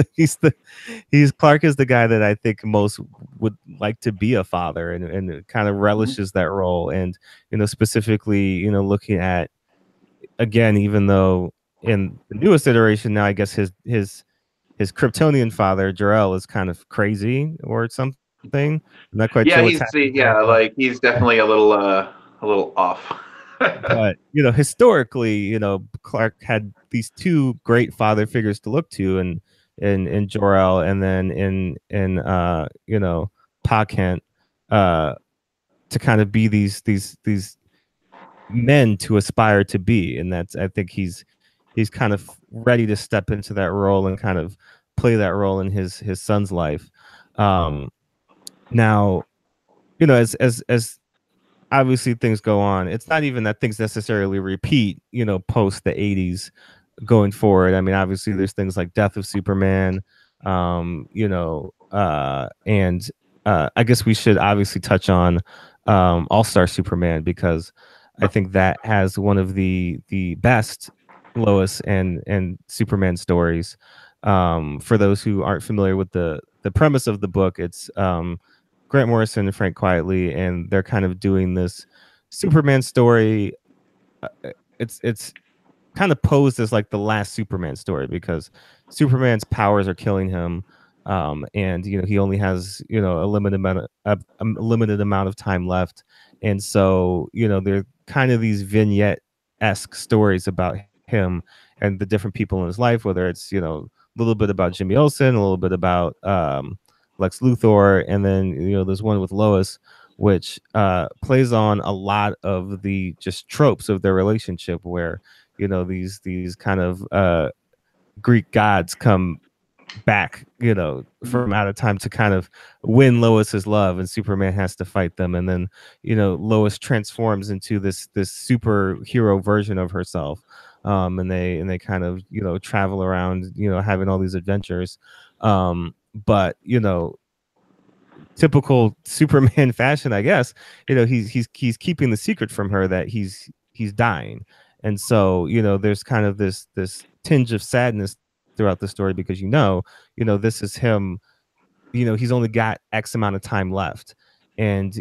A: Clark is the guy that I think most would like to be a father, and kind of
B: Mhm.
A: relishes that role. And specifically, looking at, again, even though in the newest iteration now, I guess his Kryptonian father, Jor-El, is kind of crazy or something. I'm not quite
B: Yeah,
A: sure what's happening there,
B: yeah,
A: but
B: like he's definitely a little off.
A: historically, Clark had these two great father figures to look to, and in Jor-El, and then in Pa Kent, uh, to kind of be these men to aspire to be, and that's, I think he's kind of ready to step into that role and kind of play that role in his son's life. Um, Now, as obviously things go on, it's not even that things necessarily repeat, post the 80s going forward. I mean, obviously there's things like Death of Superman, and I guess we should obviously touch on All-Star Superman, because I think that has one of the best Lois and Superman stories. For those who aren't familiar with the premise of the book, it's Grant Morrison and Frank Quietly, and they're kind of doing this Superman story. It's kind of posed as like the last Superman story, because Superman's powers are killing him, and he only has a limited amount of time left, and so they're kind of these vignette esque stories about him and the different people in his life, whether it's a little bit about Jimmy Olsen, a little bit about Lex Luthor, and then there's one with Lois, which plays on a lot of the just tropes of their relationship, where these kind of Greek gods come back, from out of time to kind of win Lois's love, and Superman has to fight them, and then Lois transforms into this superhero version of herself, and they kind of travel around, having all these adventures, but typical Superman fashion, I guess, he's keeping the secret from her that he's dying. And so, there's kind of this tinge of sadness throughout the story, because this is him, he's only got X amount of time left. And,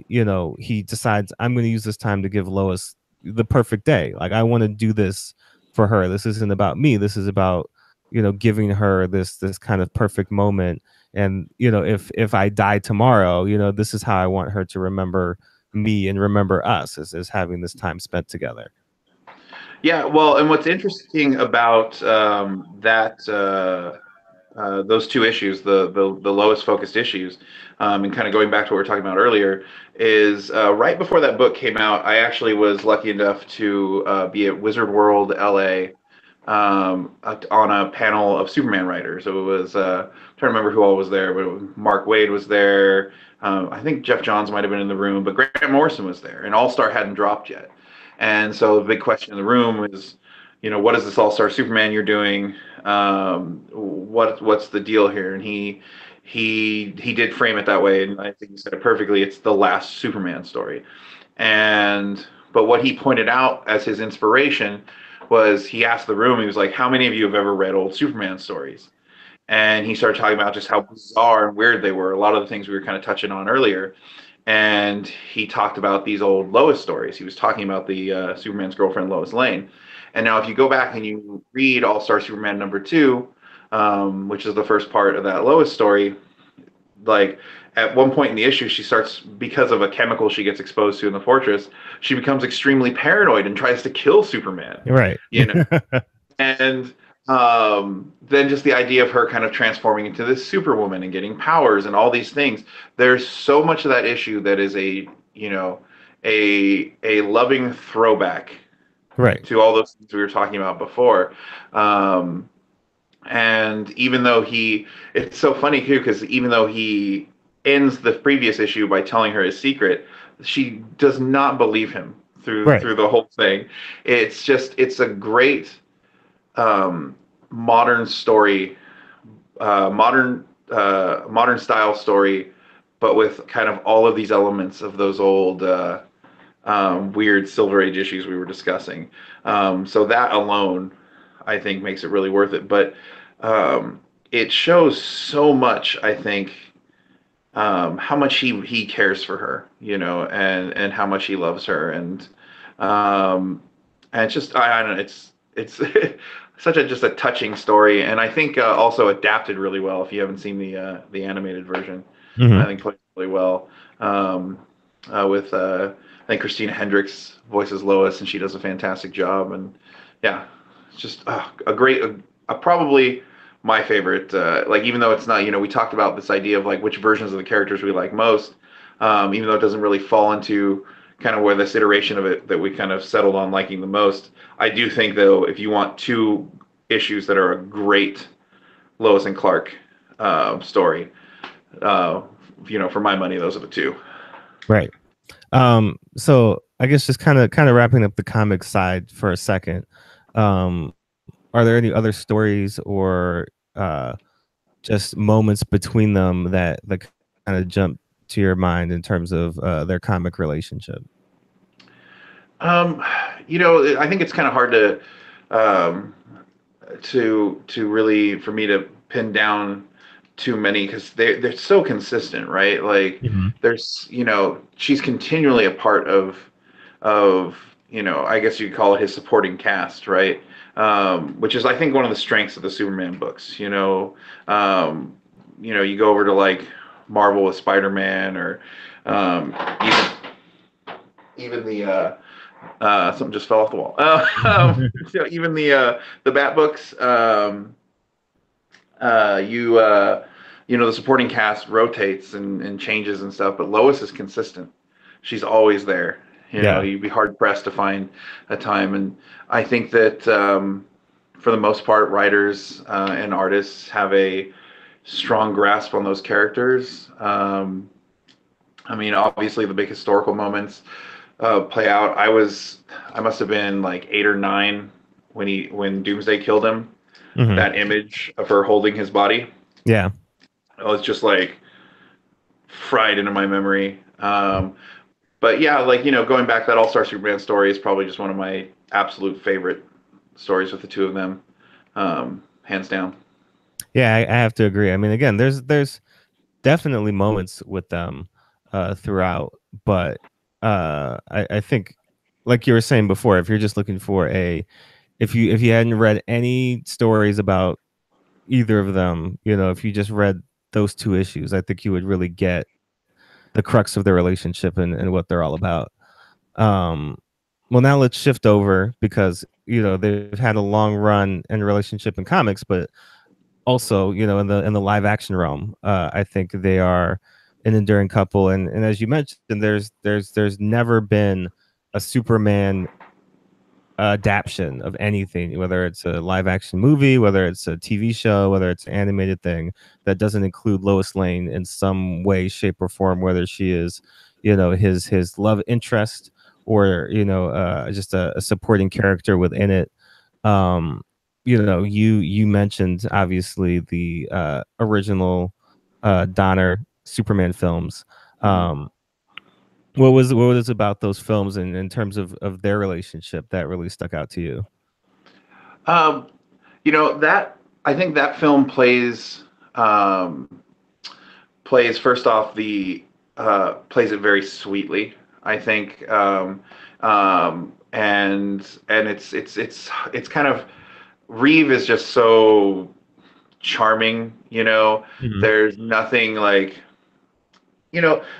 A: he decides, I'm going to use this time to give Lois the perfect day. Like, I want to do this for her. This isn't about me. This is about, giving her this kind of perfect moment. And, if I die tomorrow, this is how I want her to remember me and remember us, as having this time spent together.
B: Yeah, well, and what's interesting about that those two issues, the lowest focused issues, and kind of going back to what we were talking about earlier, is right before that book came out, I actually was lucky enough to be at Wizard World LA on a panel of Superman writers. So it was I'm trying to remember who all was there, but Mark Waid was there. I think Jeff Johns might have been in the room, but Grant Morrison was there, and All Star hadn't dropped yet. And so the big question in the room is, what is this All Star Superman you're doing? What's the deal here? And he did frame it that way, and I think he said it perfectly. It's the last Superman story, and but what he pointed out as his inspiration was he asked the room, he was like, "How many of you have ever read old Superman stories?" And he started talking about just how bizarre and weird they were. A lot of the things we were kind of touching on earlier, and he talked about these old Lois stories. He was talking about the Superman's girlfriend Lois Lane. And now, if you go back and you read All Star Superman #2, which is the first part of that Lois story, like at one point in the issue, she starts, because of a chemical she gets exposed to in the fortress, she becomes extremely paranoid and tries to kill Superman.
A: Right.
B: You know, and then just the idea of her kind of transforming into this superwoman and getting powers and all these things. There's so much of that issue that is a loving throwback
A: Right.
B: to all those things we were talking about before. Um, and even though it's so funny too, because even though he ends the previous issue by telling her his secret, she does not believe him
A: Right.
B: through the whole thing. It's a great modern story, modern style story, but with kind of all of these elements of those old weird Silver Age issues we were discussing. So that alone, I think, makes it really worth it. But it shows so much, I think, how much he cares for her, and how much he loves her, um, and it's just I don't know, it's such a just a touching story, and I think also adapted really well. If you haven't seen the animated version, I
A: Hmm.
B: think played really well. Um, with I think Christina Hendricks voices Lois, and she does a fantastic job. And yeah, it's just a great, probably my favorite. Like even though it's not, we talked about this idea of like which versions of the characters we like most. Even though it doesn't really fall into kind of where this iteration of it that we kind of settled on liking the most. I do think though, if you want two issues that are a great Lois and Clark story, uh, for my money, those are the two.
A: Right. So I guess just kind of wrapping up the comic side for a second. Um, are there any other stories or just moments between them that kind of jump to your mind in terms of their comic relationship?
B: Um, I think it's kind of hard um, to really for me to pin down too many because they're so consistent, right? Like
A: Hmm.
B: there's she's continually a part of I guess you could call it his supporting cast, right? Which is I think one of the strengths of the Superman books. You go over to like Marvel with Spider-Man or even the something just fell off the wall. Even the Bat books, you the supporting cast rotates and changes and stuff, but Lois is consistent. She's always there.
A: Yeah.
B: You'd be hard pressed to find a time, and I think that for the most part, writers and artists have a strong grasp on those characters. I mean, obviously, the big historical moments play out. I must have been like 8 or 9 when Doomsday killed him.
A: Hmm.
B: That image of her holding his body,
A: Yeah.
B: it was just like fried into my memory. But yeah, like going back, that All Star Superman story is probably just one of my absolute favorite stories with the two of them, hands down.
A: Yeah, I have to agree. I mean, again, there's definitely moments with them throughout, but I think, like you were saying before, if you're just looking for if you hadn't read any stories about either of them, if you just read those two issues, I think you would really get the crux of their relationship and what they're all about. Um, well, now let's shift over because they've had a long run in relationship in comics, but also in the live action realm, I think they are an enduring couple. And as you mentioned, there's never been a Superman adaptation of anything, whether it's a live action movie, whether it's a TV show, whether it's an animated thing that doesn't include Lois Lane in some way, shape, or form, whether she is, his love interest or just a supporting character within it. Um, you mentioned obviously the original Donner Superman films.
B: Mhm.
A: Um, what was about those films in terms of their relationship that really stuck out to you?
B: Um, that I think that film um, plays first off the plays it very sweetly. I think, and it's kind of Reeve is just so charming.
A: Hmm.
B: There's nothing like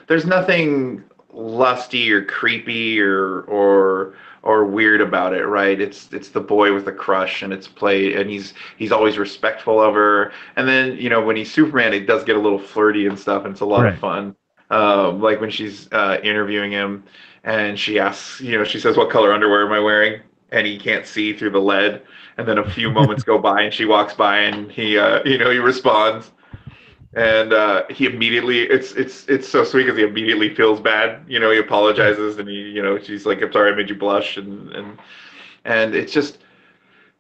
B: there's nothing lusty or creepy or weird about it, right? It's the boy with a crush, and it's played, and he's always respectful of her. And then when he's Superman, it does get a little flirty and stuff, and it's a lot of
A: Right.
B: fun. Like when she's interviewing him, and she asks, she says, "What color underwear am I wearing?" and he can't see through the lead. And then a few moments go by, and she walks by, and he, he responds, and he immediately, it's so sweet because he immediately feels bad. He apologizes, and she's like, "I'm sorry, I made you blush," and it's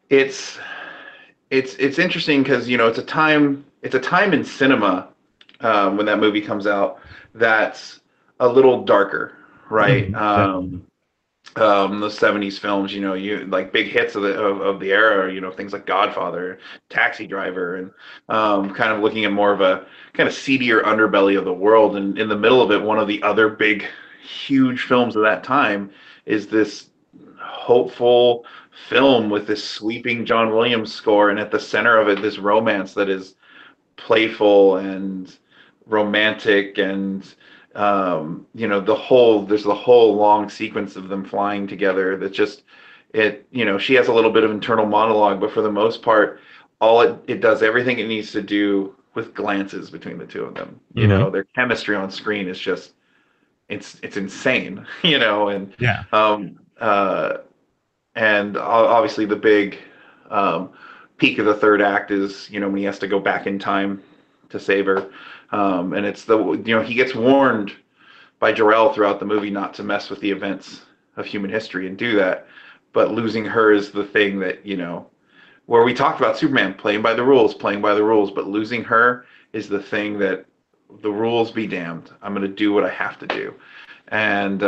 B: it's interesting because it's a time in cinema, when that movie comes out, that's a little darker, right?
A: Definitely.
B: The 70s films, you like big hits of the era, things like Godfather, Taxi Driver, and kind of looking at more of a kind of seedier underbelly of the world. And in the middle of it, one of the other big, huge films of that time is this hopeful film with this sweeping John Williams score, and at the center of it, this romance that is playful and romantic, and there's the whole long sequence of them flying together that just she has a little bit of internal monologue, but for the most part, all it does everything it needs to do with glances between the two of them.
A: Hmm.
B: Their chemistry on screen is just it's insane. And
A: Yeah.
B: um uh and obviously the big um, peak of the third act is when he has to go back in time to save her, and it's he gets warned by Jor-El throughout the movie not to mess with the events of human history and do that, but losing her is the thing that where we talked about Superman playing by the rules, but losing her is the thing that the rules be damned. I'm going to do what I have to do, and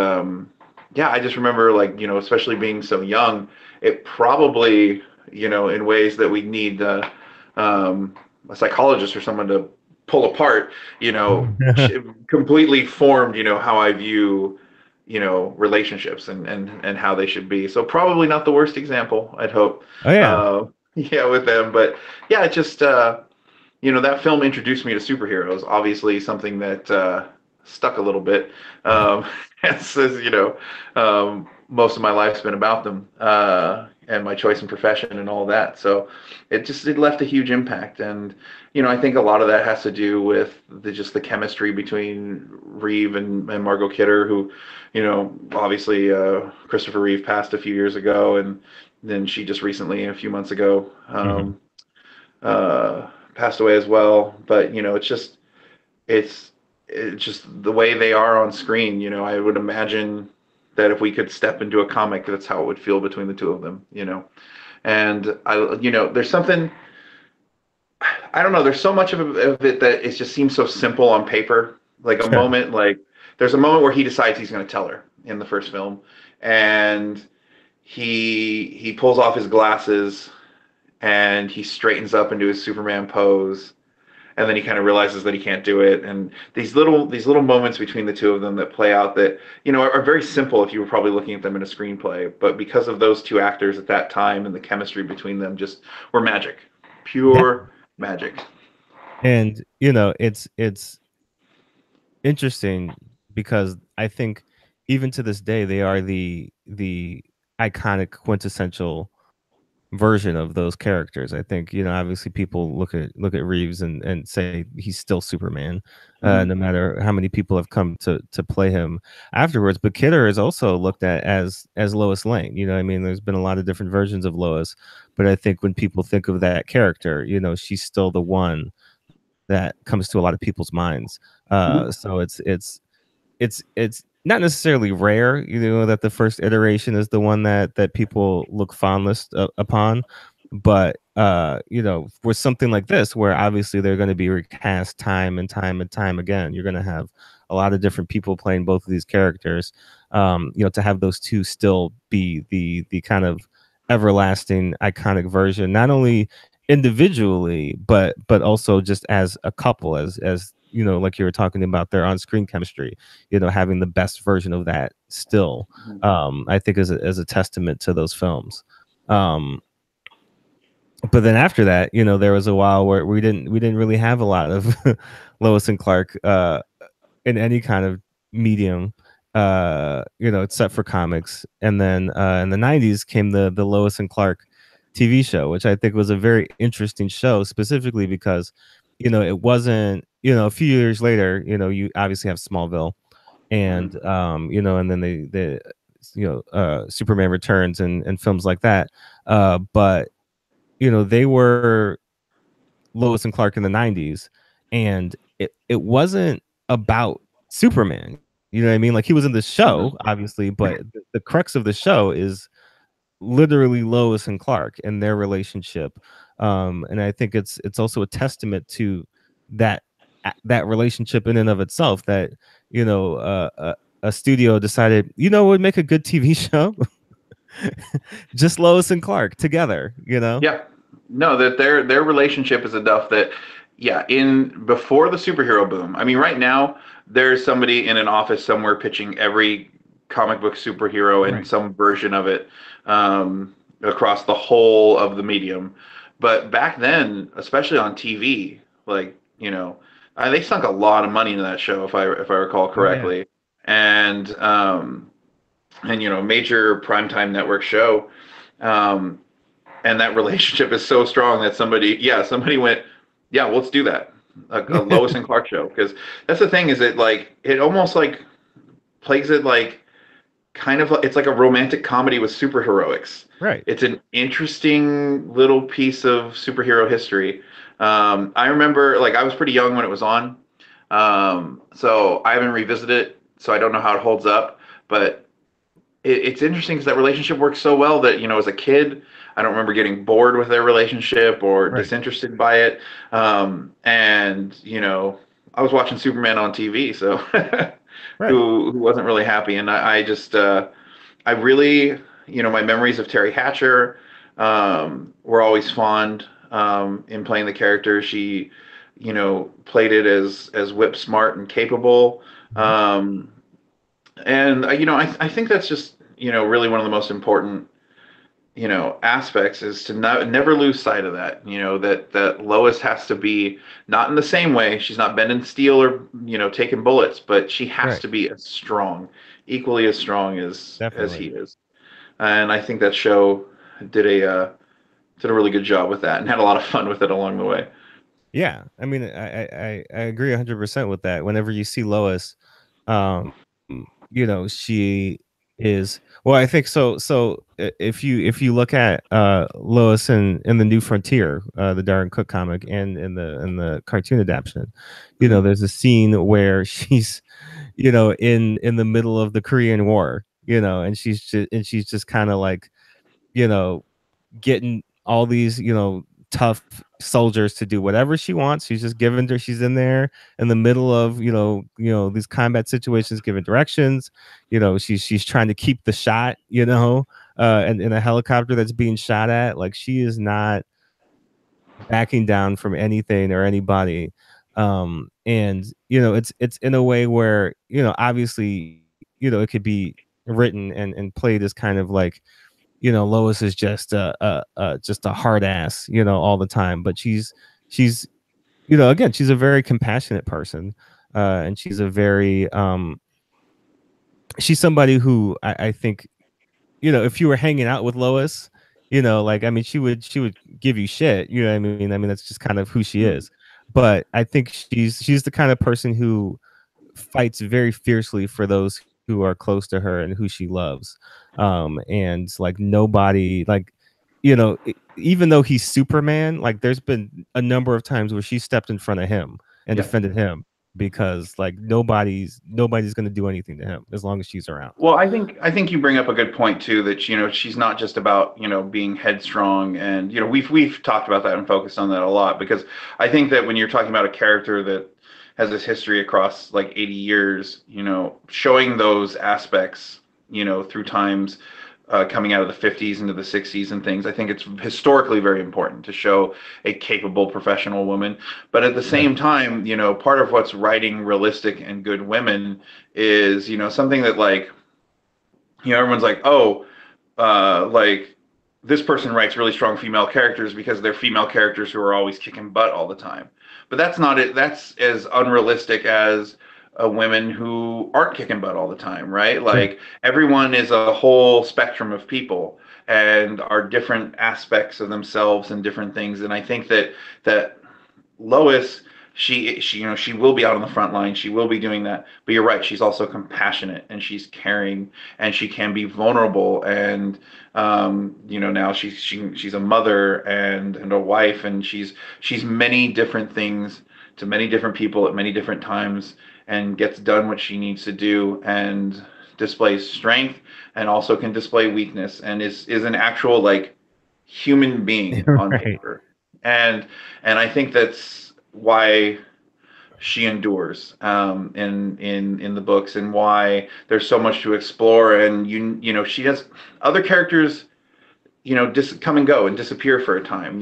B: yeah, I just remember, like, especially being so young, it probably, in ways that we need a psychologist or someone to pull apart, completely formed, how I view, relationships and how they should be. So probably not the worst example, I'd hope.
A: Oh yeah.
B: Yeah, with them, but yeah, it just, that film introduced me to superheroes. Obviously, something that stuck a little bit. As most of my life's been about them, and my choice in profession and all that. So it left a huge impact, and I think a lot of that has to do with the chemistry between Reeve and Margot Kidder, who, obviously Christopher Reeve passed a few years ago, and then she just recently, a few months ago,
A: Hmm.
B: passed away as well. But it's it's just the way they are on screen. I would imagine that if we could step into a comic, that's how it would feel between the two of them. And there's something, I don't know. There's so much of it that it just seems so simple on paper.
A: Sure.
B: Like there's a moment where he decides he's going to tell her in the first film, and he pulls off his glasses and he straightens up into his Superman pose, and then he kind of realizes that he can't do it, and these little moments between the two of them that play out that are very simple if you were probably looking at them in a screenplay, but because of those two actors at that time and the chemistry between them just were magic,
A: Yeah.
B: pure magic.
A: And it's interesting because I think even to this day they are the iconic quintessential version of those characters. I think obviously people look at Reeves and say he's still Superman,
B: Mm-hmm.
A: no matter how many people have come to play him afterwards. But Kidder is also looked at as Lois Lane. I mean, there's been a lot of different versions of Lois, but I think when people think of that character, she's still the one that comes to a lot of people's minds. So it's not necessarily rare, that the first iteration is the one that people look fondest upon, but for something like this, where obviously they're going to be recast time and time and time again, you're going to have a lot of different people playing both of these characters. To have those two still be the kind of everlasting iconic version, not only individually but also just as a couple, as like you were talking about their on-screen chemistry, having the best version of that still, I think is a testament to those films. um but then after that, there was a while where we didn't really have a lot of Lois and Clark in any kind of medium, except for comics. And then in the 90s came the Lois and Clark TV show, which I think was a very interesting show, specifically because it wasn't, a few years later, you obviously have Smallville, and and then the Superman Returns and films like that. But they were Lois and Clark in the 90s, and it wasn't about Superman. You know what I mean? Like, he was in the show,
B: Mhm.
A: obviously, but the crux of the show is literally Lois and Clark and their relationship. And I think it's also a testament to that that relationship in and of itself, that a studio decided, would make a good TV show, just Lois and Clark together.
B: Yeah. No, that their relationship is enough that, yeah, in before the superhero boom. I mean, right now there's somebody in an office somewhere pitching every comic book superhero and
A: Right.
B: some version of it, across the whole of the medium. But back then, especially on TV, like, they sunk a lot of money into that show, if I recall
A: Oh yeah.
B: correctly, and major primetime network show. Um, and that relationship is so strong that somebody went, yeah, let's do that, a Lois and Clark show, because that's the thing, is it almost like plays it like kind of, it's like a romantic comedy with superheroics.
A: Right.
B: It's an interesting little piece of superhero history. I remember, like, I was pretty young when it was on, so I haven't revisited it, so I don't know how it holds up, but it's interesting because that relationship works so well that, as a kid, I don't remember getting bored with their relationship or
A: Right.
B: disinterested by it. And I was watching Superman on TV, so
A: Right.
B: who wasn't really happy. And I just I really, my memories of Terry Hatcher, were always fond, in playing the character. She, played it as whip smart and capable.
A: Mhm.
B: Um, and I think that's just, really one of the most important, aspects, is to never lose sight of that. That Lois has to be, not in the same way. She's not bending steel or, taking bullets, but she has
A: Right.
B: to be as strong, equally as strong as
A: Definitely.
B: he is. And I think that show did a really good job with that, and had a lot of fun with it along the way.
A: Yeah. I mean, I agree 100% with that. Whenever you see Lois, um, she is, well, I think so. So if you look at Lois in the New Frontier, the Darren Cook comic, and in the cartoon adaptation,
B: Mhm.
A: there's a scene where she's, in the middle of the Korean War, and she's just kind of like, you know, getting all these, tough soldiers to do whatever she wants. She's just giving her, she's in there in the middle of, these combat situations, giving directions. She's trying to keep the shot, and in a helicopter that's being shot at. Like, she is not backing down from anything or anybody. And it's in a way where, obviously, it could be written and played as kind of like, Lois is just a hard ass, all the time. But she's again, she's a very compassionate person, and she's somebody who I think, if you were hanging out with Lois, like, I mean, she would give you shit. You know what I mean? I mean, that's just kind of who she
B: Mhm.
A: is. But I think she's the kind of person who fights very fiercely for those who are close to her and who she loves. And like, nobody, like, even though he's Superman, like, there's been a number of times where she stepped in front of him and
B: Yeah.
A: defended him, because like nobody's going to do anything to him as long as she's around.
B: Well, I think you bring up a good point too, that she's not just about, being headstrong, and we've talked about that and focused on that a lot, because I think that when you're talking about a character that has this history across like 80 years, showing those aspects, through times, coming out of the 50s into the 60s and things, I think it's historically very important to show a capable professional woman. But at the
A: Right.
B: same time, part of what's writing realistic and good women is, something that, like, everyone's like, oh, like, this person writes really strong female characters because they're female characters who are always kicking butt all the time. But that's not it. That's as unrealistic as women who aren't kicking butt all the time, right?
A: Right.
B: Like, everyone is a whole spectrum of people and are different aspects of themselves and different things. And I think that Lois she she will be out on the front line, she will be doing that, but you're right, she's also compassionate and she's caring and she can be vulnerable, and now she's a mother and a wife, and she's many different things to many different people at many different times, and gets done what she needs to do, and displays strength and also can display weakness, and is an actual like human being on
A: Right.
B: paper. And I think that's why she endures, in the books, and why there's so much to explore. And she has other characters, come and go and disappear for a time.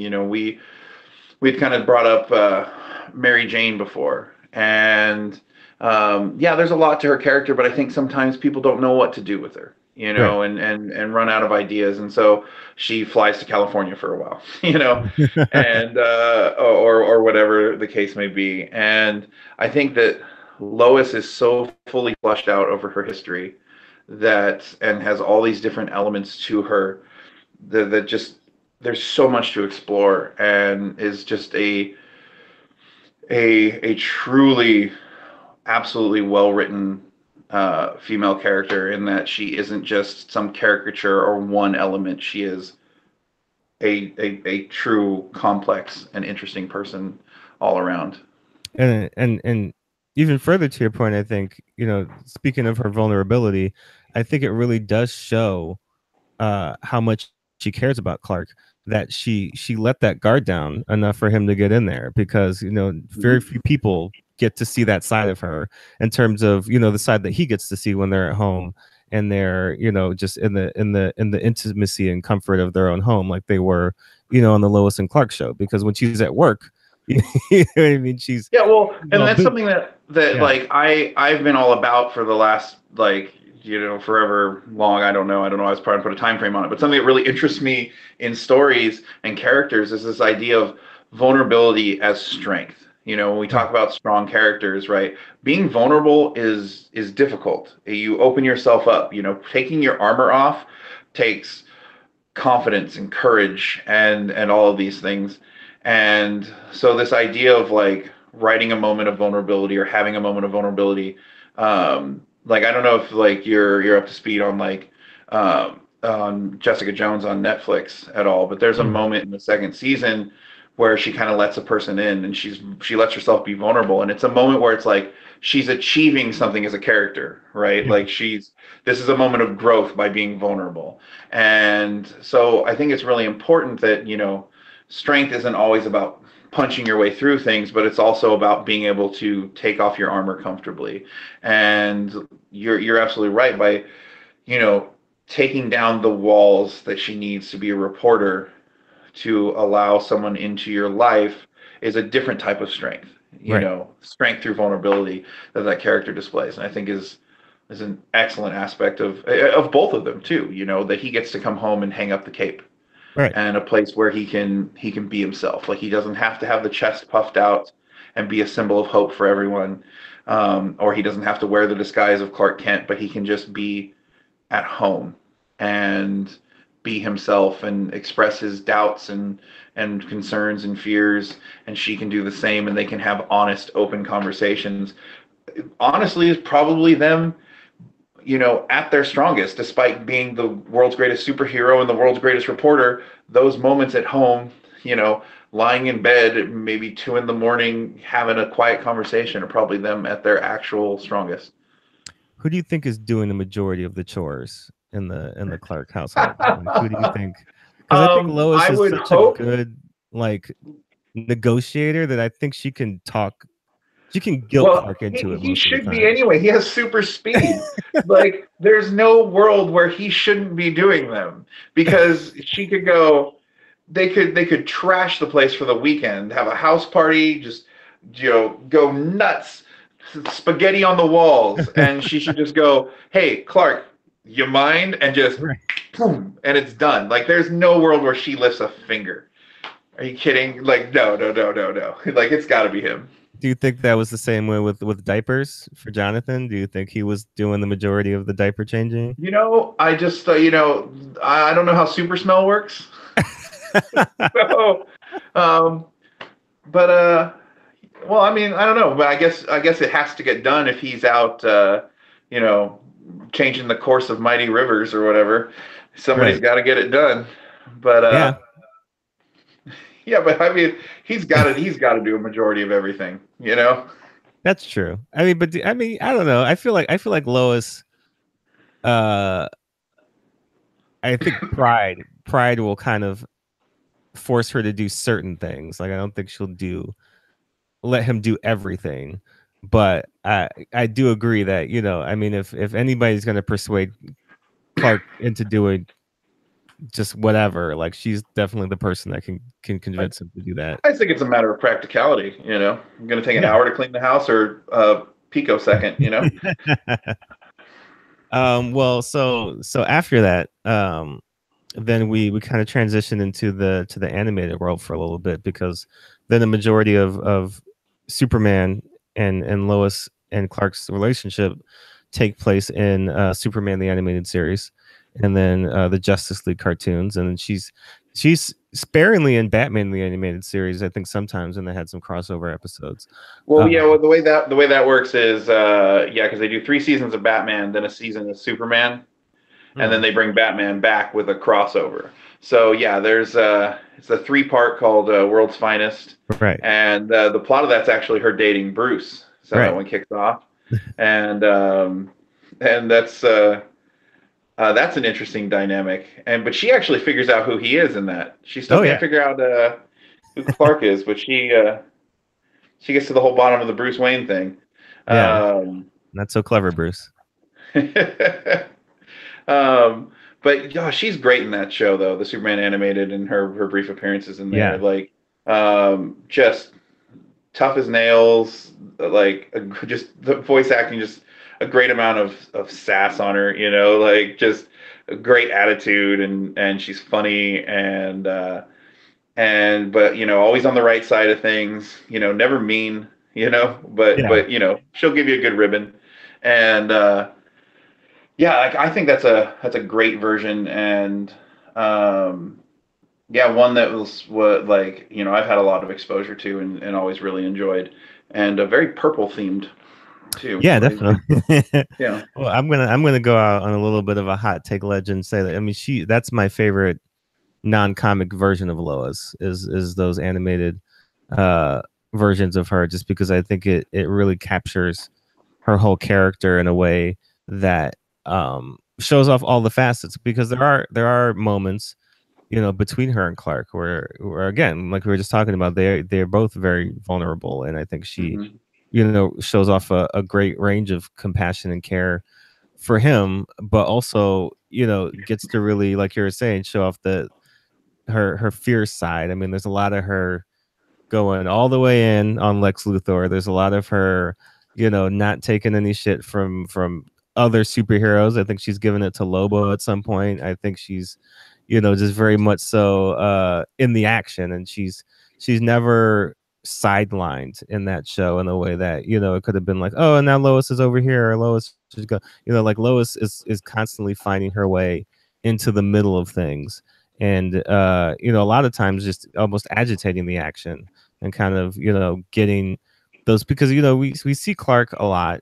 B: We'd kind of brought up Mary Jane before, and yeah, there's a lot to her character, but I think sometimes people don't know what to do with her,
A: Right.
B: and run out of ideas, and so she flies to California for a while, and or whatever the case may be. And I think that Lois is so fully fleshed out over her history, and has all these different elements to her, that just there's so much to explore, and is just a truly absolutely well written female character, in that she isn't just some caricature or one element. She is a true complex and interesting person all around.
A: And even further to your point, I think, speaking of her vulnerability, I think it really does show how much she cares about Clark, that she let that guard down enough for him to get in there, because very
B: Mm-hmm.
A: few people get to see that side of her, in terms of the side that he gets to see when they're at home, and they're just in the intimacy and comfort of their own home, like they were on the Lois and Clark show. Because when she's at work, you know what I mean, she's
B: Yeah, well, and
A: all
B: that's
A: big.
B: something that
A: Yeah.
B: like I've been all about for the last, like, forever long. I was trying to put a time frame on it, but something that really interests me in stories and characters is this idea of vulnerability as strength. When we
A: Right.
B: talk about strong characters, right? Being vulnerable is difficult. You open yourself up. Taking your armor off takes confidence and courage and all of these things. And so this idea of like writing a moment of vulnerability or having a moment of vulnerability, like I don't know if like you're up to speed on like on Jessica Jones on Netflix at all, but there's a
A: Mhm.
B: moment in the second season where she kind of lets a person in, and she lets herself be vulnerable, and it's a moment where it's like she's achieving something as a character, right?
A: Yeah.
B: Like this is a moment of growth by being vulnerable. And so I think it's really important that, strength isn't always about punching your way through things, but it's also about being able to take off your armor comfortably. And you're absolutely right by, you know, taking down the walls that she needs to be a reporter to allow someone into your life is a different type of strength.
A: Right.
B: Strength through vulnerability that character displays, and I think is an excellent aspect of both of them too. That he gets to come home and hang up the cape,
A: Right.
B: and a place where he can be himself. Like he doesn't have to have the chest puffed out and be a symbol of hope for everyone, or he doesn't have to wear the disguise of Clark Kent, but he can just be at home and be himself and express his doubts and concerns and fears, and she can do the same, and they can have honest, open conversations. Honestly, is probably them, at their strongest, despite being the world's greatest superhero and the world's greatest reporter. Those moments at home, lying in bed, maybe 2 in the morning, having a quiet conversation, are probably them at their actual strongest.
A: Who do you think is doing the majority of the chores in the Clark household? Like, who do you think? Because I think Lois
B: I
A: is
B: would
A: such a
B: hope.
A: good, like, negotiator, that I think she can talk. She can guilt
B: Well,
A: Clark
B: he,
A: into it
B: he
A: most of the
B: should be
A: time.
B: anyway. He has super speed. Like, there's no world where he shouldn't be doing them, because she could go. They could trash the place for the weekend, have a house party, just go nuts, spaghetti on the walls, and she should just go, "Hey, Clark, you mind?" And just
A: Right.
B: boom, and it's done. Like, there's no world where she lifts a finger. Are you kidding? Like, no, no, no, no, no. Like, it's got to be him.
A: Do you think that was the same way with diapers for Jonathan? Do you think he was doing the majority of the diaper changing?
B: I just, I don't know how super smell works. So, um, but Well, I mean, I don't know, but I guess it has to get done if he's out, you know, changing the course of mighty rivers or whatever. Somebody's
A: Right.
B: got to get it done. But
A: Yeah,
B: yeah, but I mean, he's got to do a majority of everything, you know?
A: that's true. I mean, but I mean, I don't know. I feel like Lois. Uh, I think pride will kind of force her to do certain things. Like I don't think she'll let him do everything. But I do agree that, I mean, if anybody's gonna persuade Clark into doing just whatever, like she's definitely the person that can
B: I,
A: convince him to do that.
B: I think it's a matter of practicality, you know? I'm going to take an
A: Yeah.
B: hour to clean the house or a picosecond, you know?
A: Well, so after that, then we kind of transition into the animated world for a little bit, because then the majority of Superman and Lois and Clark's relationship take place in Superman the animated series, and then the Justice League cartoons, and then she's sparingly in Batman the animated series, I think sometimes, and they had some crossover episodes.
B: Well, yeah, well,
A: Um,
B: the way that works is yeah, because they do 3 seasons of Batman, then a season of Superman, and then
A: hmm,
B: they bring Batman back with a crossover. So yeah, there's it's a 3-part called World's Finest,
A: right,
B: and the plot of that's actually her dating Bruce. So that
A: right.
B: one kicks off, and and that's an interesting dynamic. And but she actually figures out who he is in that. She still
A: Oh
B: can't
A: yeah,
B: figure out who Clark is, but she gets to the whole bottom of the Bruce Wayne thing.
A: yeah.
B: Um,
A: Not so clever, Bruce.
B: um, but yeah, she's great in that show though, the Superman animated and her brief appearances in there.
A: Yeah,
B: Like just tough as nails, like just the voice acting, just a great amount of sass on her, you know, like just a great attitude and she's funny and but you know always on the right side of things, you know, never mean, you know, but
A: yeah.
B: you know she'll give you a good ribbon and yeah, like I think that's a great version and um yeah, one that was what like you know I've had a lot of exposure to and always really enjoyed and very purple themed too.
A: Yeah,
B: Like,
A: definitely.
B: yeah.
A: Well, I'm gonna go out on a little bit of a hot take legend. Say that, I mean, that's my favorite non-comic version of Lois, is those animated uh versions of her, just because I think it really captures her whole character in a way that shows off all the facets, because there are moments, between her and Clark, where again, like we were just talking about, they're both very vulnerable, and I think she,
B: Hmm.
A: shows off a great range of compassion and care for him, but also, gets to really, like you were saying, show off her fierce side. I mean, there's a lot of her going all the way in on Lex Luthor. There's a lot of her, not taking any shit from other superheroes. I think she's given it to Lobo at some point. I think she's, just very much so in the action, and she's never sidelined in that show in a way that, it could have been like, oh, and now Lois is over here, or Lois should go, like Lois is constantly finding her way into the middle of things, and a lot of times just almost agitating the action, and kind of, getting those, because, we see Clark a lot,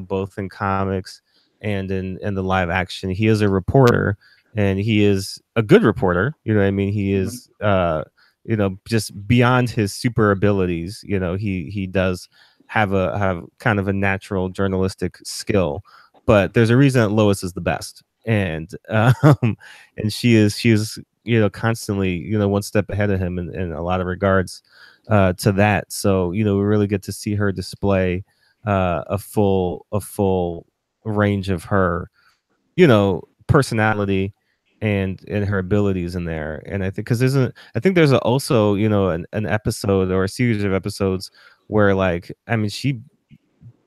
A: both in comics and in the live action. He is a reporter, and he is a good reporter. I mean, he
B: Hmm.
A: is just beyond his super abilities. He does have kind of a natural journalistic skill, but there's a reason that Lois is the best, and and she is constantly, one step ahead of him in a lot of regards, to that. So, we really get to see her display a full range of her, personality and her abilities in there. And I think, because I think there's also, an episode or a series of episodes where, like, I mean, she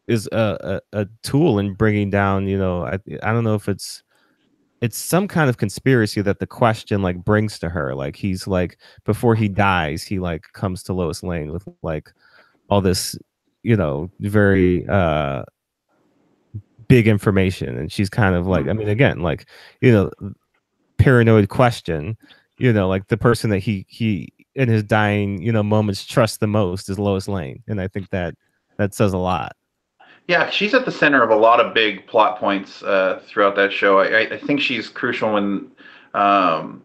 A: is a tool in bringing down, I don't know if it's some kind of conspiracy that the Question, like, brings to her. Like, he's like, before he dies, he, like, comes to Lois Lane with, like, all this, very big information, and she's kind of like, I mean, again, like, you know paranoid Question, like the person that he in his dying, moments trusts the most is Lois Lane, and I think that says a lot.
B: Yeah, she's at the center of a lot of big plot points throughout that show. I think she's crucial when um,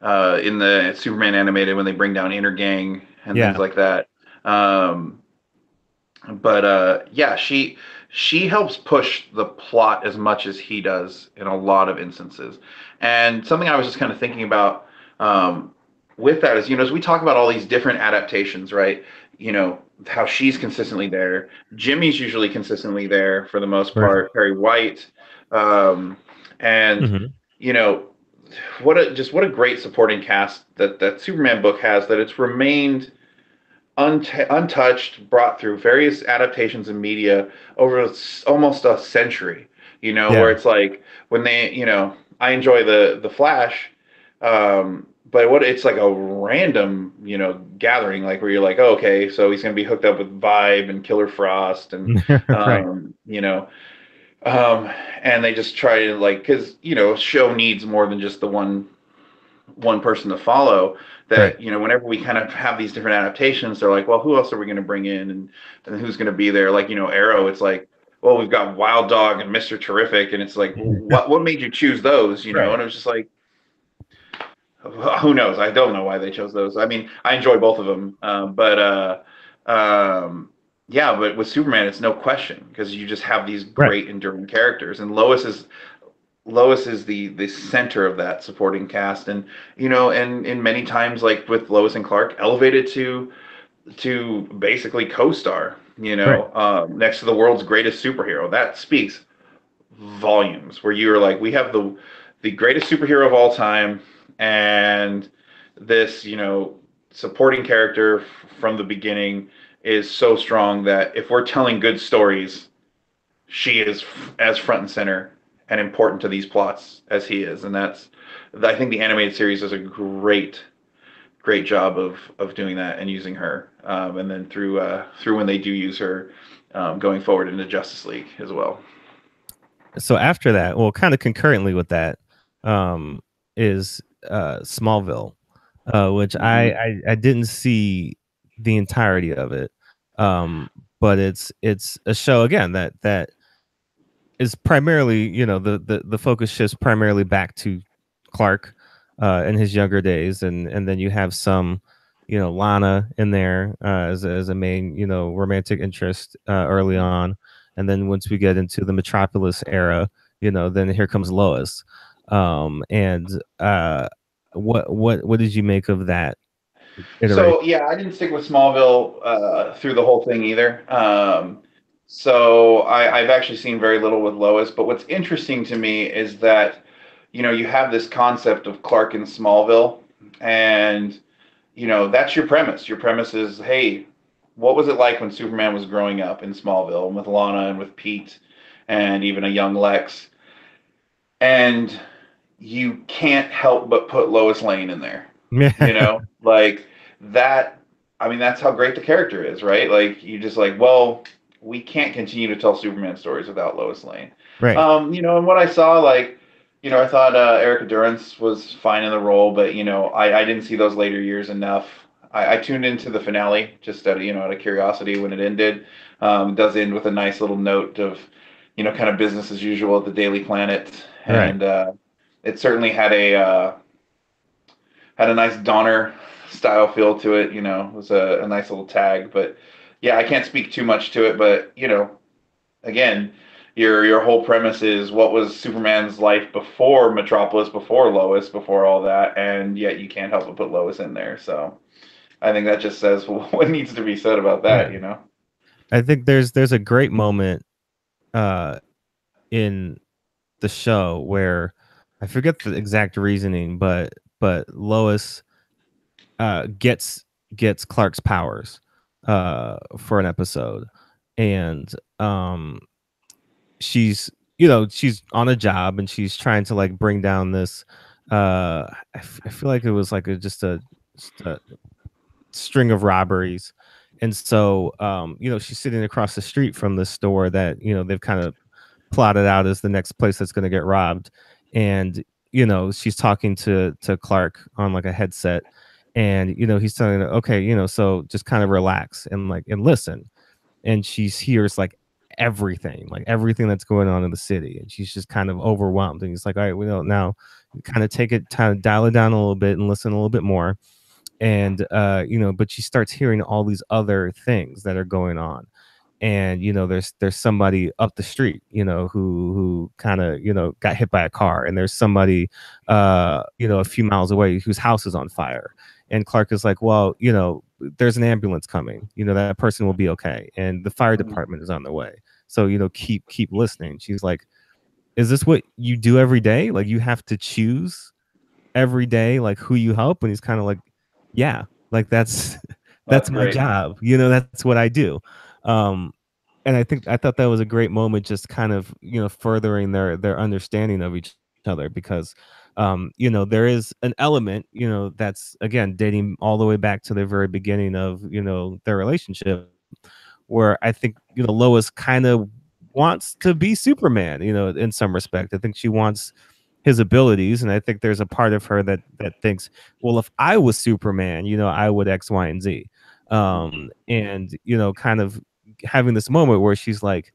B: in the Superman animated when they bring down Intergang and things
A: Yeah,
B: like that. Um, but yeah, she helps push the plot as much as he does in a lot of instances. And something I was just kind of thinking about with that is, as we talk about all these different adaptations, right? How she's consistently there. Jimmy's usually consistently there for the most
A: right.
B: part. Perry White, um, and
A: Hmm.
B: you know, what a great supporting cast that Superman book has. That it's remained untouched, brought through various adaptations in media over almost a century. Where
A: Yeah,
B: it's like when I enjoy the Flash, but what it's like a random, gathering, like where you're like, oh, okay, so he's gonna be hooked up with Vibe and Killer Frost, and
A: right,
B: um, you know, um, and they just try to like, because show needs more than just the one person to follow.
A: right.
B: That whenever we kind of have these different adaptations, they're like, well, who else are we going to bring in, and who's going to be there? Like Arrow, it's like, well, we've got Wild Dog and Mister Terrific, and it's like, what made you choose those?
A: Right.
B: And it was just like, who knows? I don't know why they chose those. I mean, I enjoy both of them, yeah, but with Superman, it's no question because you just have these
A: Right.
B: great enduring characters, and Lois is the center of that supporting cast, and and in many times, like with Lois and Clark, elevated to basically co-star.
A: Right.
B: Next to the world's greatest superhero. That speaks volumes. Where you're like, we have the greatest superhero of all time, and this supporting character from the beginning is so strong that if we're telling good stories, she is as front and center and important to these plots as he is, and I think the animated series does a great job of doing that and using her, and then through when they do use her, going forward into Justice League as well.
A: So after that, well, kind of concurrently with that, um, is Smallville, which
B: Mm-hmm.
A: I didn't see the entirety of it, um, but it's a show again that is primarily, the focus shifts primarily back to Clark in his younger days, and then you have some, Lana in there as a main, romantic interest early on, and then once we get into the Metropolis era, then here comes Lois, and what did you make of that iteration?
B: So yeah, I didn't stick with Smallville through the whole thing either. So I've actually seen very little with Lois. But what's interesting to me is that you have this concept of Clark in Smallville, and that's your premise. Your premise is, hey, what was it like when Superman was growing up in Smallville and with Lana and with Pete and even a young Lex? And you can't help but put Lois Lane in there. Like that. I mean, that's how great the character is, right? Like you just like, well, we can't continue to tell Superman stories without Lois Lane.
A: Right.
B: And what I saw, like, I thought Erica Durance was fine in the role, but I didn't see those later years enough. I tuned into the finale just out of curiosity when it ended. It does end with a nice little note of, kind of business as usual at the Daily Planet,
A: Right.
B: and it certainly had a nice Donner style feel to it. It was a nice little tag. But yeah, I can't speak too much to it. But again, your whole premise is what was Superman's life before Metropolis, before Lois, before all that, and yet you can't help but put Lois in there. So I think that just says what needs to be said about
A: Right.
B: that.
A: I think there's a great moment uh in the show where I forget the exact reasoning, but Lois gets Clark's powers for an episode, and she's she's on a job and she's trying to like bring down this. I feel like it was like just a string of robberies, and so she's sitting across the street from the store that they've kind of plotted out as the next place that's going to get robbed, and she's talking to Clark on like a headset, And he's telling her, okay, so just kind of relax and like and listen. And she hears like everything that's going on in the city, and she's just kind of overwhelmed. And he's like, all right, we know now, kind of take it, kind of dial it down a little bit and listen a little bit more. And but she starts hearing all these other things that are going on. And there's somebody up the street, who kind of got hit by a car, and there's somebody a few miles away whose house is on fire. And Clark is like, well, there's an ambulance coming, that person will be okay, and the fire department is on the way. So keep listening. She's like, is this what you do every day? Like, you have to choose every day, like, who you help? And he's kind of like, yeah, like that's
B: That's
A: that's my
B: great.
A: job, that's what I do. um and I thought that was a great moment, just kind of furthering their understanding of each other, because there is an element that's, again, dating all the way back to the very beginning of their relationship, where I think Lois kind of wants to be Superman, in some respect. I think she wants his abilities, and I think there's a part of her that thinks, well, if I was Superman, I would X, Y, and Z. And kind of having this moment where she's like,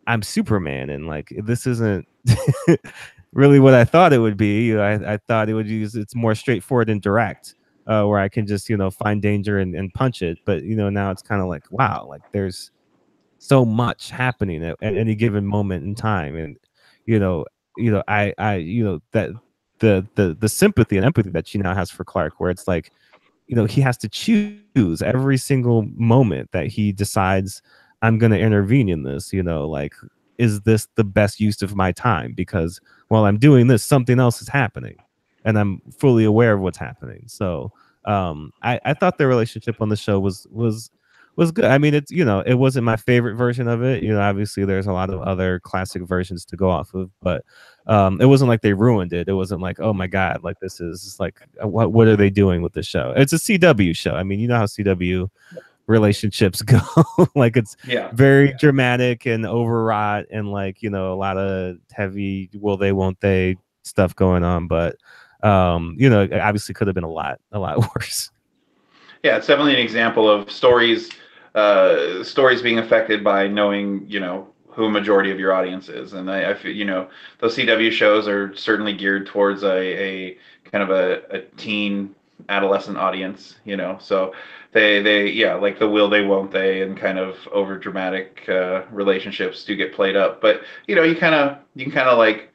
A: I'm Superman, and like, this isn't really what I thought it would be. I thought it would use it's more straightforward and direct, where I can just find danger and punch it. But now it's kind of like, wow, like there's so much happening at any given moment in time. And you know I that the sympathy and empathy that she now has for Clark, where it's like, he has to choose every single moment that he decides, I'm going to intervene in this, like, is this the best use of my time? Because while I'm doing this, something else is happening, and I'm fully aware of what's happening. So I thought the relationship on the show was good. I mean, it's it wasn't my favorite version of it. Obviously there's a lot of other classic versions to go off of, but it wasn't like they ruined it. It wasn't like, oh my god, like this is like, what are they doing with this show? It's a CW show. I mean, you know how CW relationships go. Like, it's
B: Yeah.
A: very dramatic and overwrought, and like a lot of heavy will they won't they stuff going on. But it obviously could have been a lot worse.
B: Yeah, it's definitely an example of stories being affected by knowing, who a majority of your audience is. And I feel, those CW shows are certainly geared towards a kind of a teen adolescent audience, so they yeah, like the will they won't they and kind of over dramatic relationships do get played up. But you can kind of like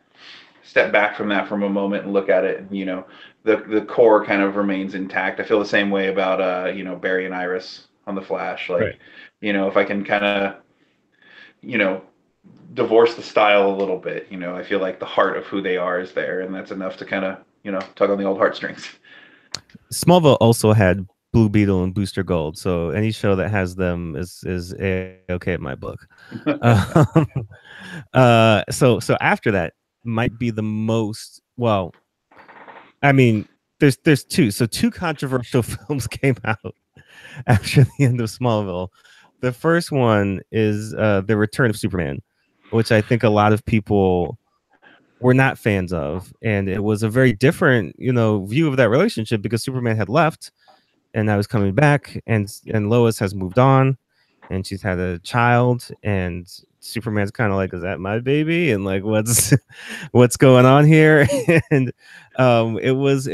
B: step back from that from a moment and look at it, and the core kind of remains intact. I feel the same way about Barry and Iris on the Flash.
A: Right.
B: Like, if I can kind of you know divorce the style a little bit, I feel like the heart of who they are is there, and that's enough to kind of tug on the old heartstrings.
A: Smallville also had Blue Beetle and Booster Gold, so any show that has them is okay in my book. um, so after that might be the most, well, I mean, there's two controversial films came out after the end of Smallville. The first one is The Return of Superman, which I think a lot of people were not fans of, and it was a very different view of that relationship, because Superman had left and now he's coming back, and Lois has moved on, and she's had a child, and Superman's kind of like, is that my baby? And like, what's going on here? And it was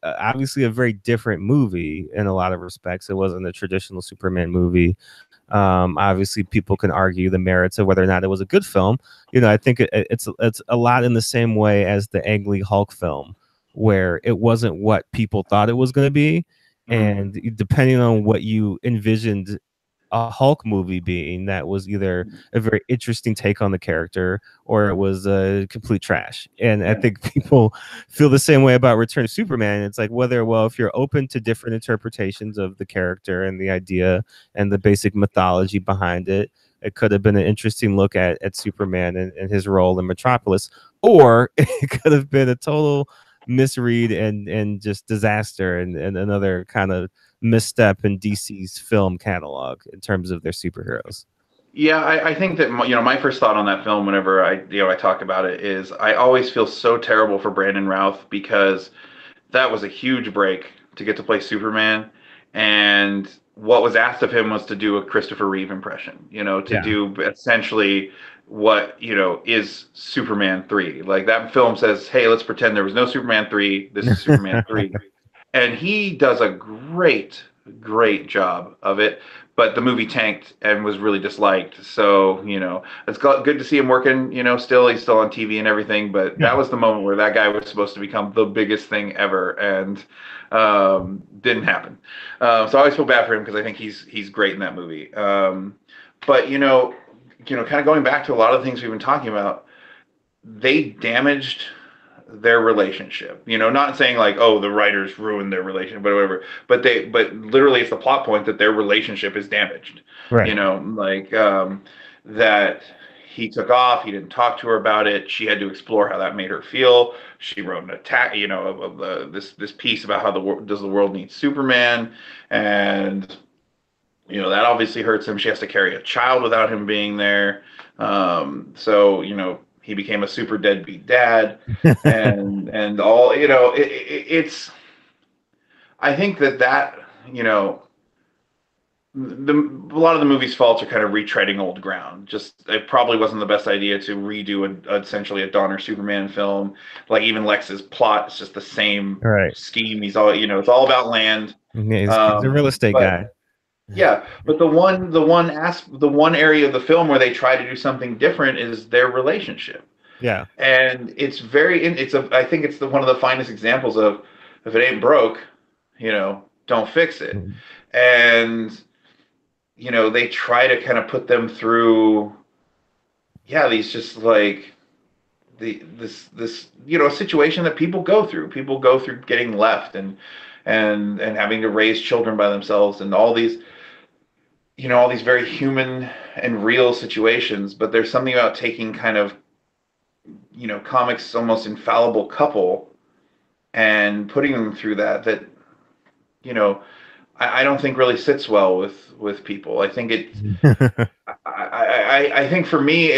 A: obviously a very different movie in a lot of respects. It wasn't a traditional Superman movie. Obviously people can argue the merits of whether or not it was a good film. I think it's a lot in the same way as the Ang Lee Hulk film, where it wasn't what people thought it was going to be. And depending on what you envisioned a Hulk movie being, that was either a very interesting take on the character, or it was complete trash. And I think people feel the same way about Return of Superman. It's like, if you're open to different interpretations of the character and the idea and the basic mythology behind it, it could have been an interesting look at Superman and his role in Metropolis, or it could have been a total misread and just disaster, and another kind of misstep in DC's film catalog in terms of their superheroes.
B: Yeah, I think that my first thought on that film, whenever I talk about it, is I always feel so terrible for Brandon Routh, because that was a huge break to get to play Superman, and what was asked of him was to do a Christopher Reeve impression, to
A: Yeah.
B: do essentially what, is Superman 3. Like that film says, hey, let's pretend there was no Superman 3. This is Superman 3. And he does a great job of it. But the movie tanked and was really disliked. So, it's good to see him working, still. He's still on TV and everything. But that
A: Yeah.
B: was the moment where that guy was supposed to become the biggest thing ever. And didn't happen. So I always feel bad for him because I think he's great in that movie. But, kind of going back to a lot of the things we've been talking about, they damaged their relationship. Not saying like, oh, the writers ruined their relationship, but whatever. But literally, it's the plot point that their relationship is damaged.
A: Right.
B: Like that he took off. He didn't talk to her about it. She had to explore how that made her feel. She wrote an attack, of this piece about how does the world need Superman, and that obviously hurts him. She has to carry a child without him being there. So he became a super deadbeat dad, and all it's. I think that a lot of the movie's faults are kind of retreading old ground. Just it probably wasn't the best idea to redo essentially a Donner Superman film. Like even Lex's plot is just the same
A: Right.
B: scheme. He's all it's all about land.
A: Yeah, he's a real estate guy.
B: Yeah, but the one area of the film where they try to do something different is their relationship.
A: Yeah.
B: And I think it's one of the finest examples of if it ain't broke, don't fix it.
A: Mm.
B: And they try to kind of put them through these just like this a situation that people go through getting left and having to raise children by themselves and all these very human and real situations. But there's something about taking kind of comics almost infallible couple and putting them through that I don't think really sits well with people. I think I think for me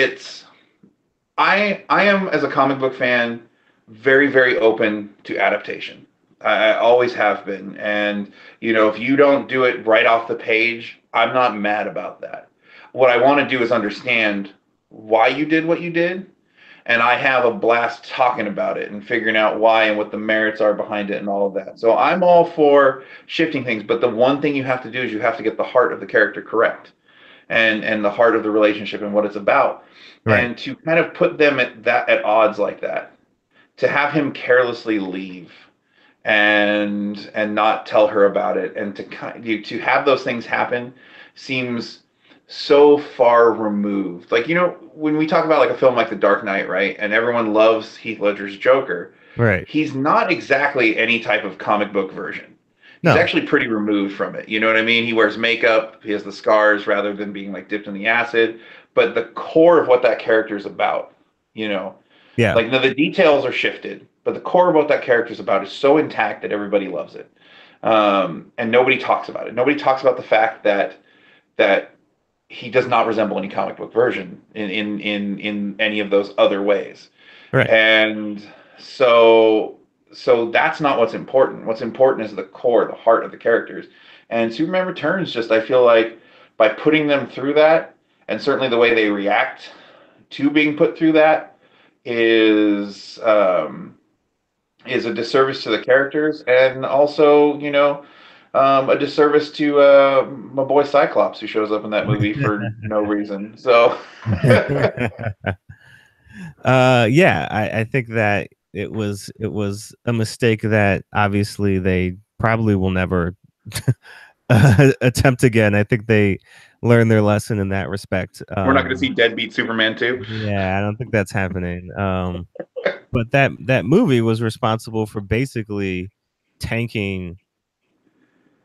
B: I am, as a comic book fan, very, very open to adaptation. I always have been. And, if you don't do it right off the page, I'm not mad about that. What I want to do is understand why you did what you did. And I have a blast talking about it and figuring out why and what the merits are behind it and all of that. So I'm all for shifting things. But the one thing you have to do is you have to get the heart of the character correct and the heart of the relationship and what it's about. Right. And to kind of put them at odds like that, to have him carelessly leave and not tell her about it, and to have those things happen seems so far removed. Like, when we talk about like a film like The Dark Knight, right? And everyone loves Heath Ledger's Joker.
A: Right.
B: He's not exactly any type of comic book version.
A: No.
B: He's actually pretty removed from it. You know what I mean? He wears makeup. He has the scars rather than being like dipped in the acid. But the core of what that character is about, yeah. Like the details are shifted, but the core of what that character is about is so intact that everybody loves it. And nobody talks about it. Nobody talks about the fact that he does not resemble any comic book version in any of those other ways.
A: Right.
B: And so that's not what's important. What's important is the core, the heart of the characters. And Superman Returns, just, I feel like by putting them through that, and certainly the way they react to being put through that is a disservice to the characters, and also, a disservice to my boy Cyclops, who shows up in that movie for no reason. So,
A: I think that it was a mistake that obviously they probably will never attempt again. I think they learned their lesson in that respect.
B: We're not going to see Deadbeat Superman 2.
A: Yeah, I don't think that's happening. But that movie was responsible for basically tanking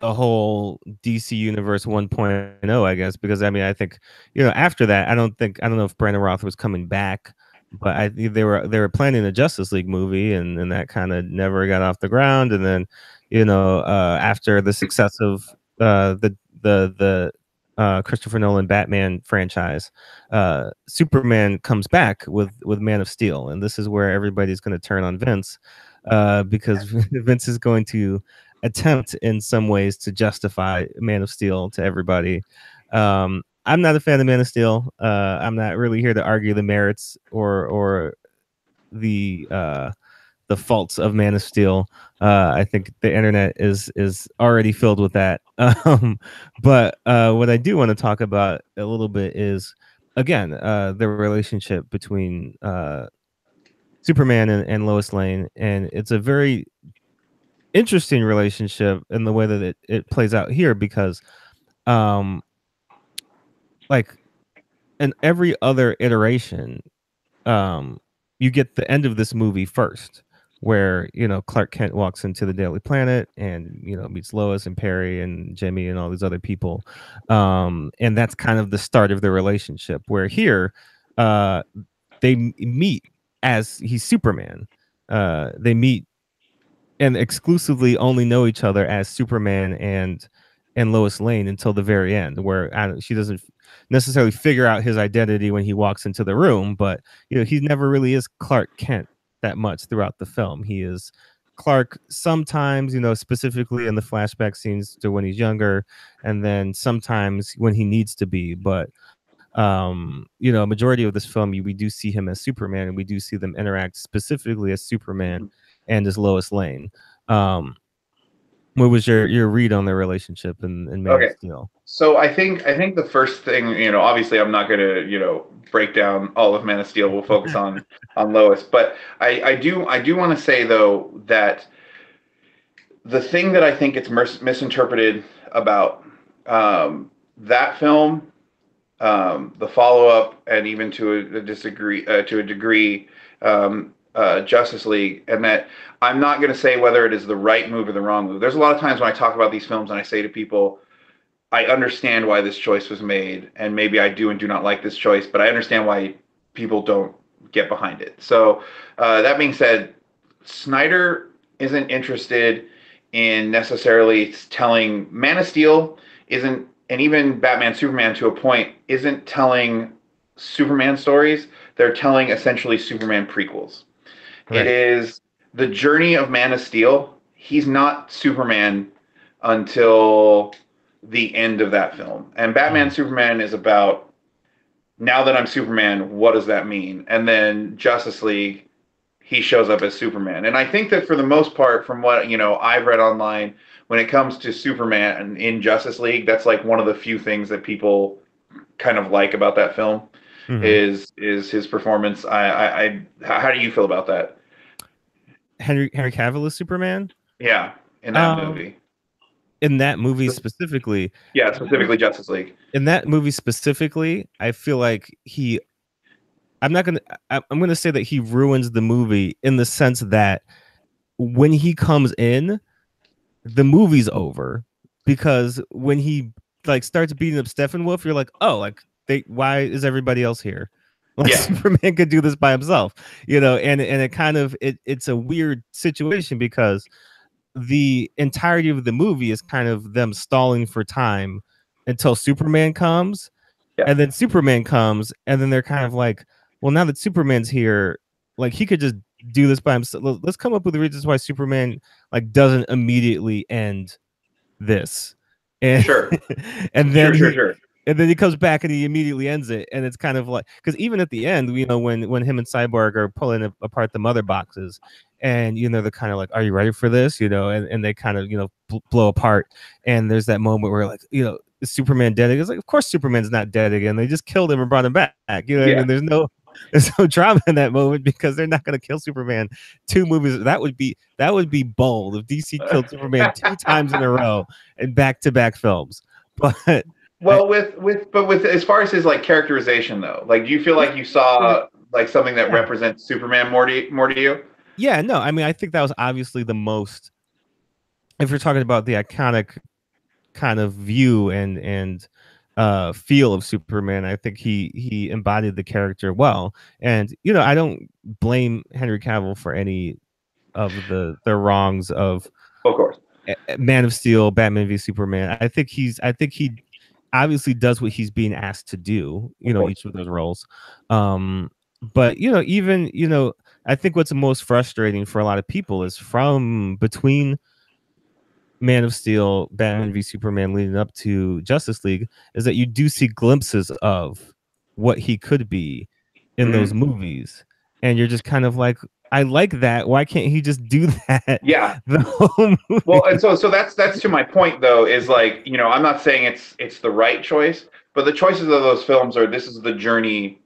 A: the whole DC Universe 1.0, I guess, because I think after that, I don't know if Brandon Roth was coming back, but they were planning a Justice League movie, and that kind of never got off the ground. And then after the success of the Christopher Nolan Batman franchise, Superman comes back with Man of Steel, and this is where everybody's going to turn on Vince, because Vince is going to attempt in some ways to justify Man of Steel to everybody. I'm not a fan of Man of Steel. I'm not really here to argue the merits or the faults of Man of Steel. I think the internet is already filled with that. But what I do want to talk about a little bit is again the relationship between Superman and Lois Lane, and it's a very interesting relationship in the way that it plays out here because um like in every other iteration you get the end of this movie first, where Clark Kent walks into the Daily Planet and meets Lois and Perry and Jimmy and all these other people, and that's kind of the start of the relationship. Where here, they meet as he's Superman. They meet and exclusively only know each other as Superman and Lois Lane until the very end, where she doesn't necessarily figure out his identity when he walks into the room, but he never really is Clark Kent that much throughout the film. He is Clark sometimes, specifically in the flashback scenes to when he's younger, and then sometimes when he needs to be. But majority of this film, we do see him as Superman, and we do see them interact specifically as Superman and as Lois Lane. What was your read on their relationship in Man of Steel?
B: So I think the first thing, obviously I'm not going to, break down all of Man of Steel. We'll focus on Lois, but I do want to say though that the thing that I think it's misinterpreted about that film, the follow up, and even to a degree, Justice League, and that I'm not going to say whether it is the right move or the wrong move. There's a lot of times when I talk about these films and I say to people, I understand why this choice was made, and maybe I do and do not like this choice, but I understand why people don't get behind it. So that being said, Snyder isn't interested in necessarily telling Man of Steel isn't, and even Batman Superman to a point, isn't telling Superman stories. They're telling essentially Superman prequels. Right. It is the journey of Man of Steel. He's not Superman until the end of that film. And Batman Superman is about, now that I'm Superman, what does that mean? And then Justice League, he shows up as Superman. And I think that for the most part, from what I've read online, when it comes to Superman in Justice League, that's like one of the few things that people kind of like about that film. Is his performance. How do you feel about that?
A: Henry Cavill is Superman?
B: Yeah, in that movie.
A: In that movie specifically.
B: Yeah, specifically Justice League.
A: In that movie specifically, I feel like I'm gonna say that he ruins the movie in the sense that when he comes in, the movie's over, because when he starts beating up Steppenwolf, you're like, oh, why is everybody else here? Superman could do this by himself, and it kind of it's a weird situation because the entirety of the movie is kind of them stalling for time until Superman comes, and then Superman comes, and then they're kind of like, well, now that Superman's here, he could just do this by himself. Let's come up with the reasons why Superman doesn't immediately end this, and and then and then he comes back and he immediately ends it, and it's kind of like, because even at the end, when him and Cyborg are pulling apart the mother boxes, and they're kind of like, "Are you ready for this?" And they kind of blow apart, and there's that moment where is Superman dead? It's like, of course Superman's not dead again. They just killed him and brought him back. I mean, there's no drama in that moment because they're not going to kill Superman 2 movies. That would be bold if DC killed Superman 2 times in a row in back-to-back films, but.
B: Well, with as far as his characterization though, do you feel like you saw something that represents Superman more to you?
A: Yeah, no, I mean, I think that was obviously the most, if you're talking about the iconic kind of view and feel of Superman, I think he embodied the character well. And I don't blame Henry Cavill for any of the wrongs of
B: course,
A: Man of Steel, Batman v Superman. I think he obviously does what he's being asked to do, each of those roles. But even I think what's most frustrating for a lot of people is from between Man of Steel, Batman v Superman leading up to Justice League is that you do see glimpses of what he could be in those
B: Mhm.
A: movies. And you're just kind of like, I like that. Why can't he just do that
B: Yeah.
A: the whole
B: Well, and
A: movie?
B: so that's to my point though, is like, I'm not saying it's the right choice, but the choices of those films are this is the journey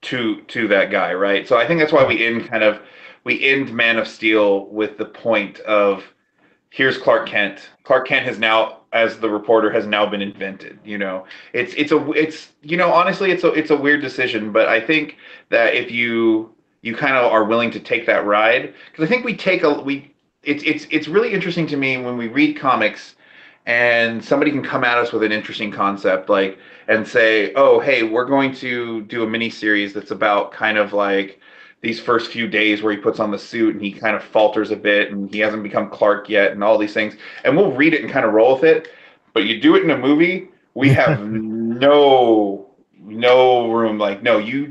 B: to that guy, right? So I think that's why
A: Right.
B: we end Man of Steel with the point of here's Clark Kent. Clark Kent has now, as the reporter, has now been invented. Honestly, it's a weird decision, but I think that if you kind of are willing to take that ride, because I think we take a we it's really interesting to me when we read comics and somebody can come at us with an interesting concept like and say, oh hey, we're going to do a mini series that's about kind of like these first few days where he puts on the suit and he kind of falters a bit and he hasn't become Clark yet and all these things. And we'll read it and kind of roll with it. But you do it in a movie, we have no room. Like, no, you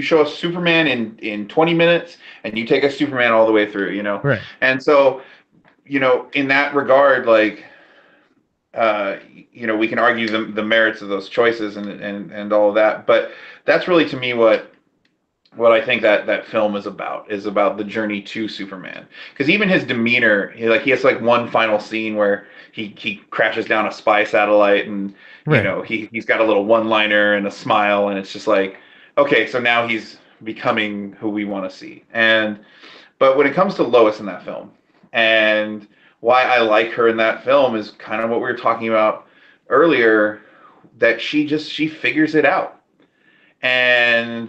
B: show us Superman in 20 minutes and you take us Superman all the way through,
A: Right.
B: And so, in that regard, like we can argue the merits of those choices and all of that. But that's really to me what I think that film is about the journey to Superman. Because even his demeanor, he has like one final scene where he crashes down a spy satellite, and
A: Right.
B: he's got a little one liner and a smile, and it's just like, okay, so now he's becoming who we want to see. But when it comes to Lois in that film, and why I like her in that film is kind of what we were talking about earlier, that she figures it out, and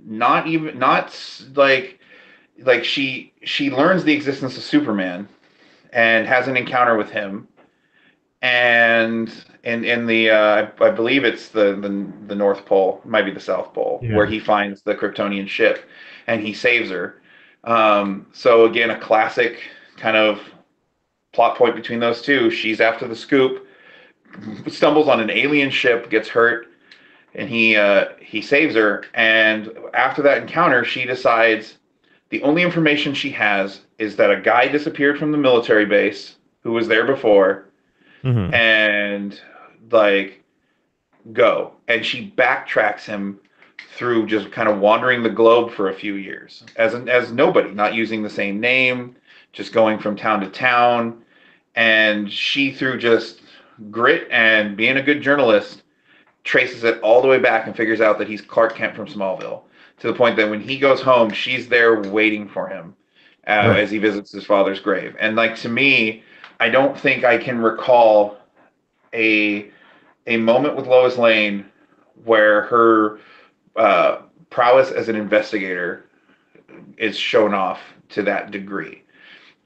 B: not like she learns the existence of Superman and has an encounter with him, and in the I believe it's the North Pole, it might be the South Pole, where
A: Yeah.
B: he finds the Kryptonian ship and he saves her. So again, a classic kind of plot point between those two. She's after the scoop, stumbles on an alien ship, gets hurt, and he saves her. And after that encounter, she decides the only information she has is that a guy disappeared from the military base who was there before,
A: Hmm.
B: and like go. And she backtracks him through just kind of wandering the globe for a few years as nobody, not using the same name, just going from town to town. And she, through just grit and being a good journalist, traces it all the way back and figures out that he's Clark Kent from Smallville, to the point that when he goes home, she's there waiting for him
A: Right.
B: as he visits his father's grave. And like, to me, I don't think I can recall a a moment with Lois Lane where her prowess as an investigator is shown off to that degree.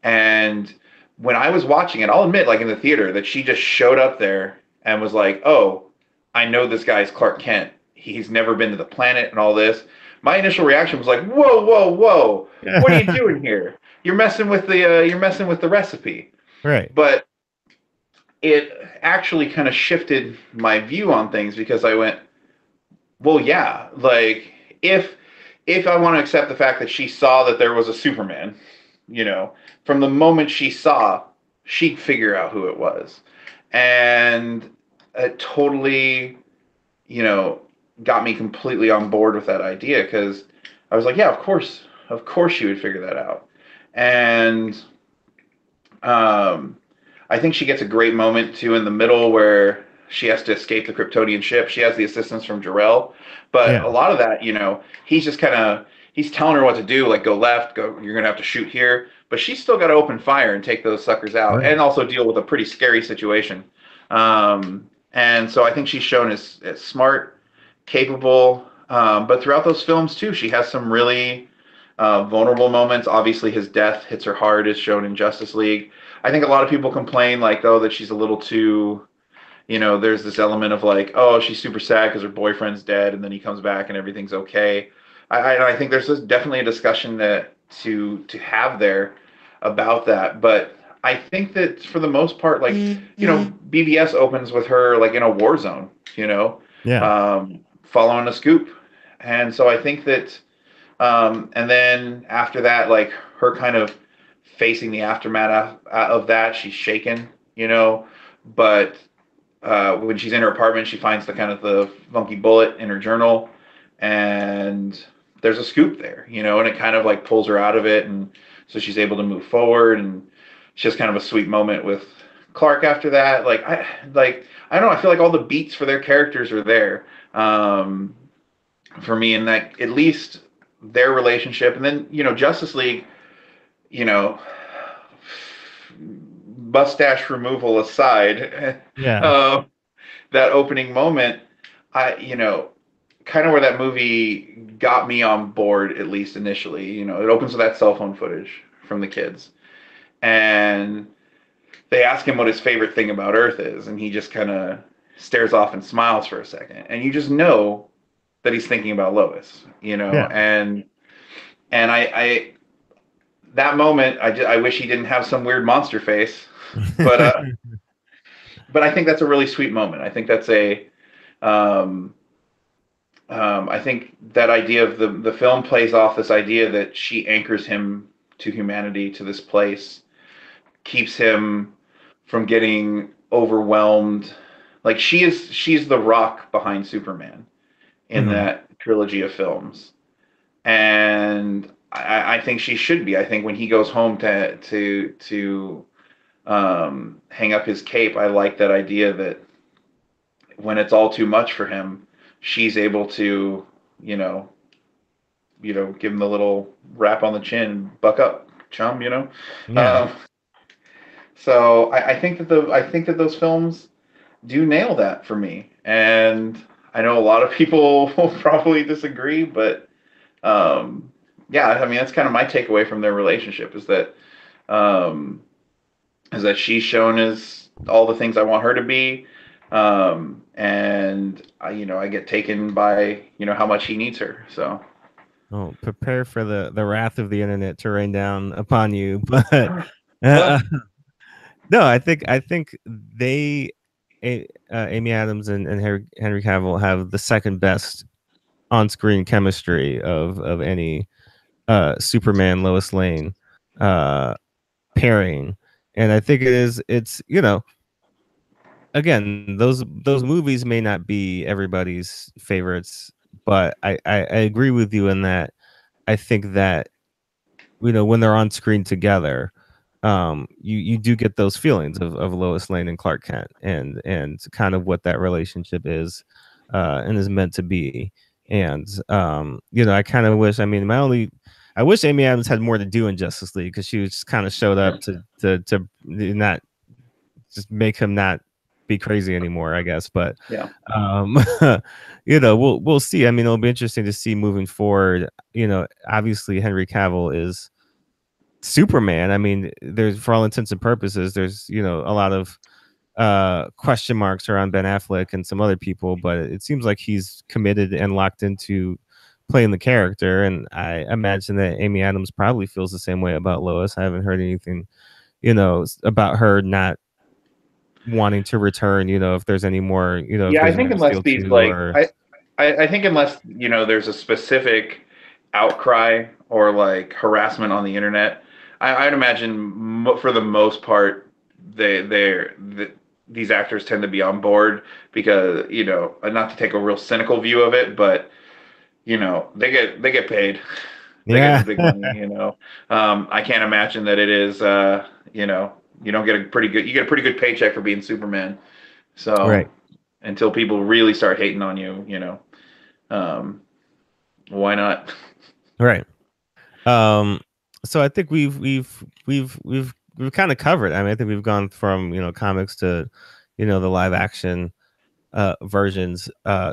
B: And when I was watching it, I'll admit, like in the theater, that she just showed up there and was like, "Oh, I know this guy's Clark Kent. He's never been to the planet and all this." My initial reaction was like, "Whoa, whoa, whoa! What are you doing here? You're messing with the recipe."
A: Right.
B: But it actually kind of shifted my view on things, because I went, "Well, yeah, like if if I want to accept the fact that she saw that there was a Superman, you know, from the moment she saw, she'd figure out who it was." And it totally, you know, got me completely on board with that idea, because I was like, yeah, of course she would figure that out. And um, I think she gets a great moment too in the middle where she has to escape the Kryptonian ship. She has the assistance from Jor-El, but
A: Yeah.
B: a lot of that, he's just kind of he's telling her what to do, like go left, go. You're gonna have to shoot here, but she's still got to open fire and take those suckers out,
A: Right.
B: and also deal with a pretty scary situation. And so I think she's shown as smart, capable, but throughout those films too, she has some really vulnerable moments. Obviously, his death hits her hard, as shown in Justice League. I think a lot of people complain, like, oh, that she's a little too, there's this element of like, oh, she's super sad because her boyfriend's dead, and then he comes back and everything's okay. I think there's definitely a discussion that to have there about that, but I think that for the most part, like, BBS opens with her like in a war zone,
A: Yeah.
B: following a scoop, and so I think that and then after that, like her kind of facing the aftermath of that, she's shaken. you know, but when she's in her apartment, she finds the kind of the funky bullet in her journal, and there's a scoop there, you know, and it kind of like pulls her out of it, and so she's able to move forward, and it's just kind of a sweet moment with Clark after that. I don't know, I feel like all the beats for their characters are there for me, and that at least their relationship, and then Justice League, you know, mustache removal aside,
A: Yeah.
B: uh, that opening moment, kind of where that movie got me on board, at least initially. It opens with that cell phone footage from the kids, and they ask him what his favorite thing about Earth is, and he just kind of stares off and smiles for a second, and you just know that he's thinking about Lois,
A: Yeah.
B: and I that moment, I wish he didn't have some weird monster face, but but I think that's a really sweet moment. I think that's a um, I think that idea of the film plays off this idea that she anchors him to humanity, to this place, keeps him from getting overwhelmed. Like she's the rock behind Superman in
A: Mhm.
B: that trilogy of films, and I think she should be. I think when he goes home to hang up his cape, I like that idea that when it's all too much for him, she's able to, you know, give him the little rap on the chin, buck up, chum,
A: Yeah.
B: Um, so I think that those films do nail that for me, and I know a lot of people will probably disagree, but um, yeah, I mean that's kind of my takeaway from their relationship um, is that she's shown as all the things I want her to be, and I get taken by how much he needs her. So
A: Oh, prepare for the wrath of the internet to rain down upon you. But
B: well,
A: uh, no, I think they, Amy Adams and Henry Cavill have the second best on-screen chemistry of any Superman Lois Lane uh, pairing, and I think it's again, those movies may not be everybody's favorites, but I agree with you in that I think that when they're on screen together, you do get those feelings of Lois Lane and Clark Kent, and kind of what that relationship is, and is meant to be. And I kind of wish. I mean, I wish Amy Adams had more to do in Justice League, because she just kind of showed up to not just make him not be crazy anymore, I guess. But
B: yeah,
A: um, we'll see. I mean, it'll be interesting to see moving forward. Obviously Henry Cavill is Superman. I mean, there's, for all intents and purposes, there's a lot of question marks around Ben Affleck and some other people, but it seems like he's committed and locked into playing the character. And I imagine that Amy Adams probably feels the same way about Lois. I haven't heard anything, about her not wanting to return, if there's any more, if
B: yeah. I
A: there's
B: think
A: Man of
B: unless
A: Steel
B: these
A: 2 or
B: I think unless there's a specific outcry or like harassment on the internet, I'd imagine for the most part these actors tend to be on board because not to take a real cynical view of it, but they get paid. They get
A: yeah.
B: big money. I can't imagine that it is. You don't get a pretty good. You get a pretty good paycheck for being Superman. So
A: Right.
B: until people really start hating on you, um, why not?
A: Right. Um, so I think we've kind of covered. I mean, I think we've gone from comics to the live action versions.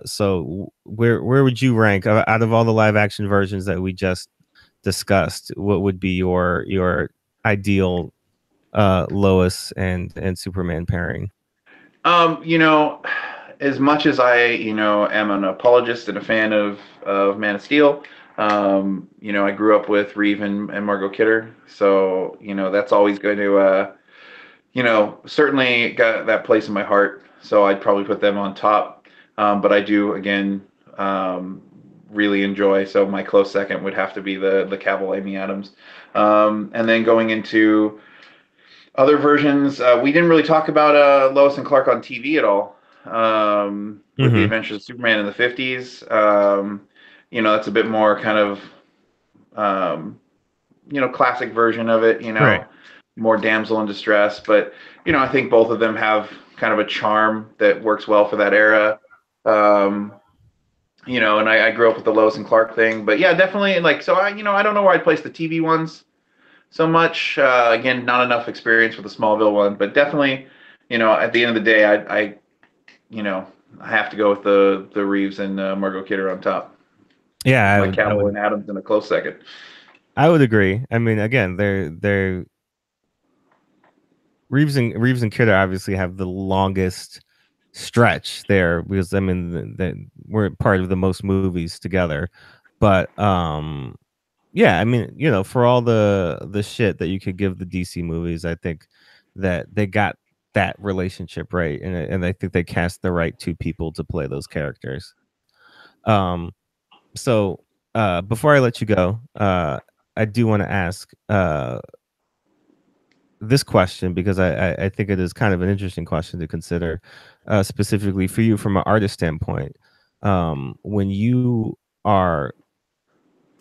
A: So where would you rank out of all the live action versions that we just discussed? What would be your ideal Lois and Superman pairing?
B: Um, you know, as much as I, am an apologist and a fan of Man of Steel, I grew up with Reeve and Margot Kidder, so that's always going to, certainly got that place in my heart. So I'd probably put them on top. But I do again really enjoy. So my close second would have to be the Cavill Amy Adams. And then going into Other versions, we didn't really talk about Lois and Clark on TV at all. With the
A: Hmm.
B: Adventures of Superman in the 50s, that's a bit more kind of um, classic version of it.
A: Right.
B: More damsel in distress. But I think both of them have kind of a charm that works well for that era. Um, and I grew up with the Lois and Clark thing. But yeah, definitely like so. I don't know where I'd place the TV ones so much. Again, not enough experience with the Smallville one, but definitely, at the end of the day, you know, I have to go with the Reeves and Margot Kidder on top.
A: Yeah,
B: Like Cavill and Adams in a close second.
A: I would agree. I mean, again, they're Reeves and Kidder obviously have the longest stretch there because I mean we're part of the most movies together. But yeah, I mean, for all the shit that you could give the DC movies, I think that they got that relationship right, and I think they cast the right two people to play those characters. Um, so before I let you go, I do want to ask this question because I think it is kind of an interesting question to consider, specifically for you from an artist standpoint. When you are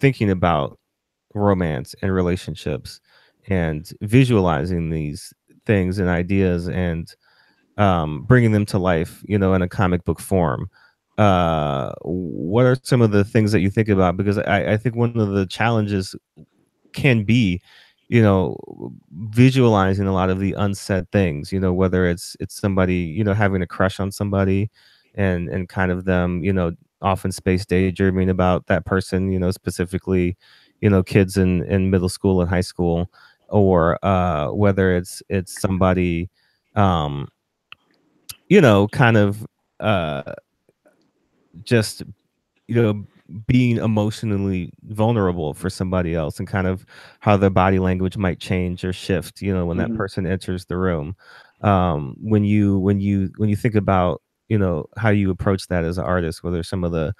A: thinking about romance and relationships and visualizing these things and ideas and bringing them to life, in a comic book form. What are some of the things that you think about? Because I think one of the challenges can be, visualizing a lot of the unsaid things, whether it's somebody, having a crush on somebody and kind of them, often space daydreaming about that person, specifically, kids in middle school and high school, or whether it's somebody um, kind of uh just being emotionally vulnerable for somebody else and kind of how their body language might change or shift when that
B: Mm-hmm.
A: person enters the room. When you think about how you approach that as an artist, what are some of the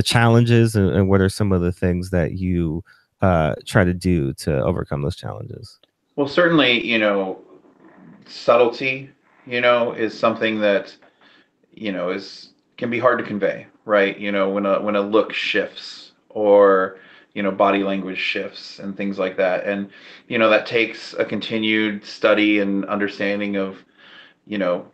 A: challenges, and what are some of the things that you try to do to overcome those challenges?
B: Well, certainly, subtlety, is something that is can be hard to convey, right? When a look shifts or body language shifts and things like that, and that takes a continued study and understanding of you know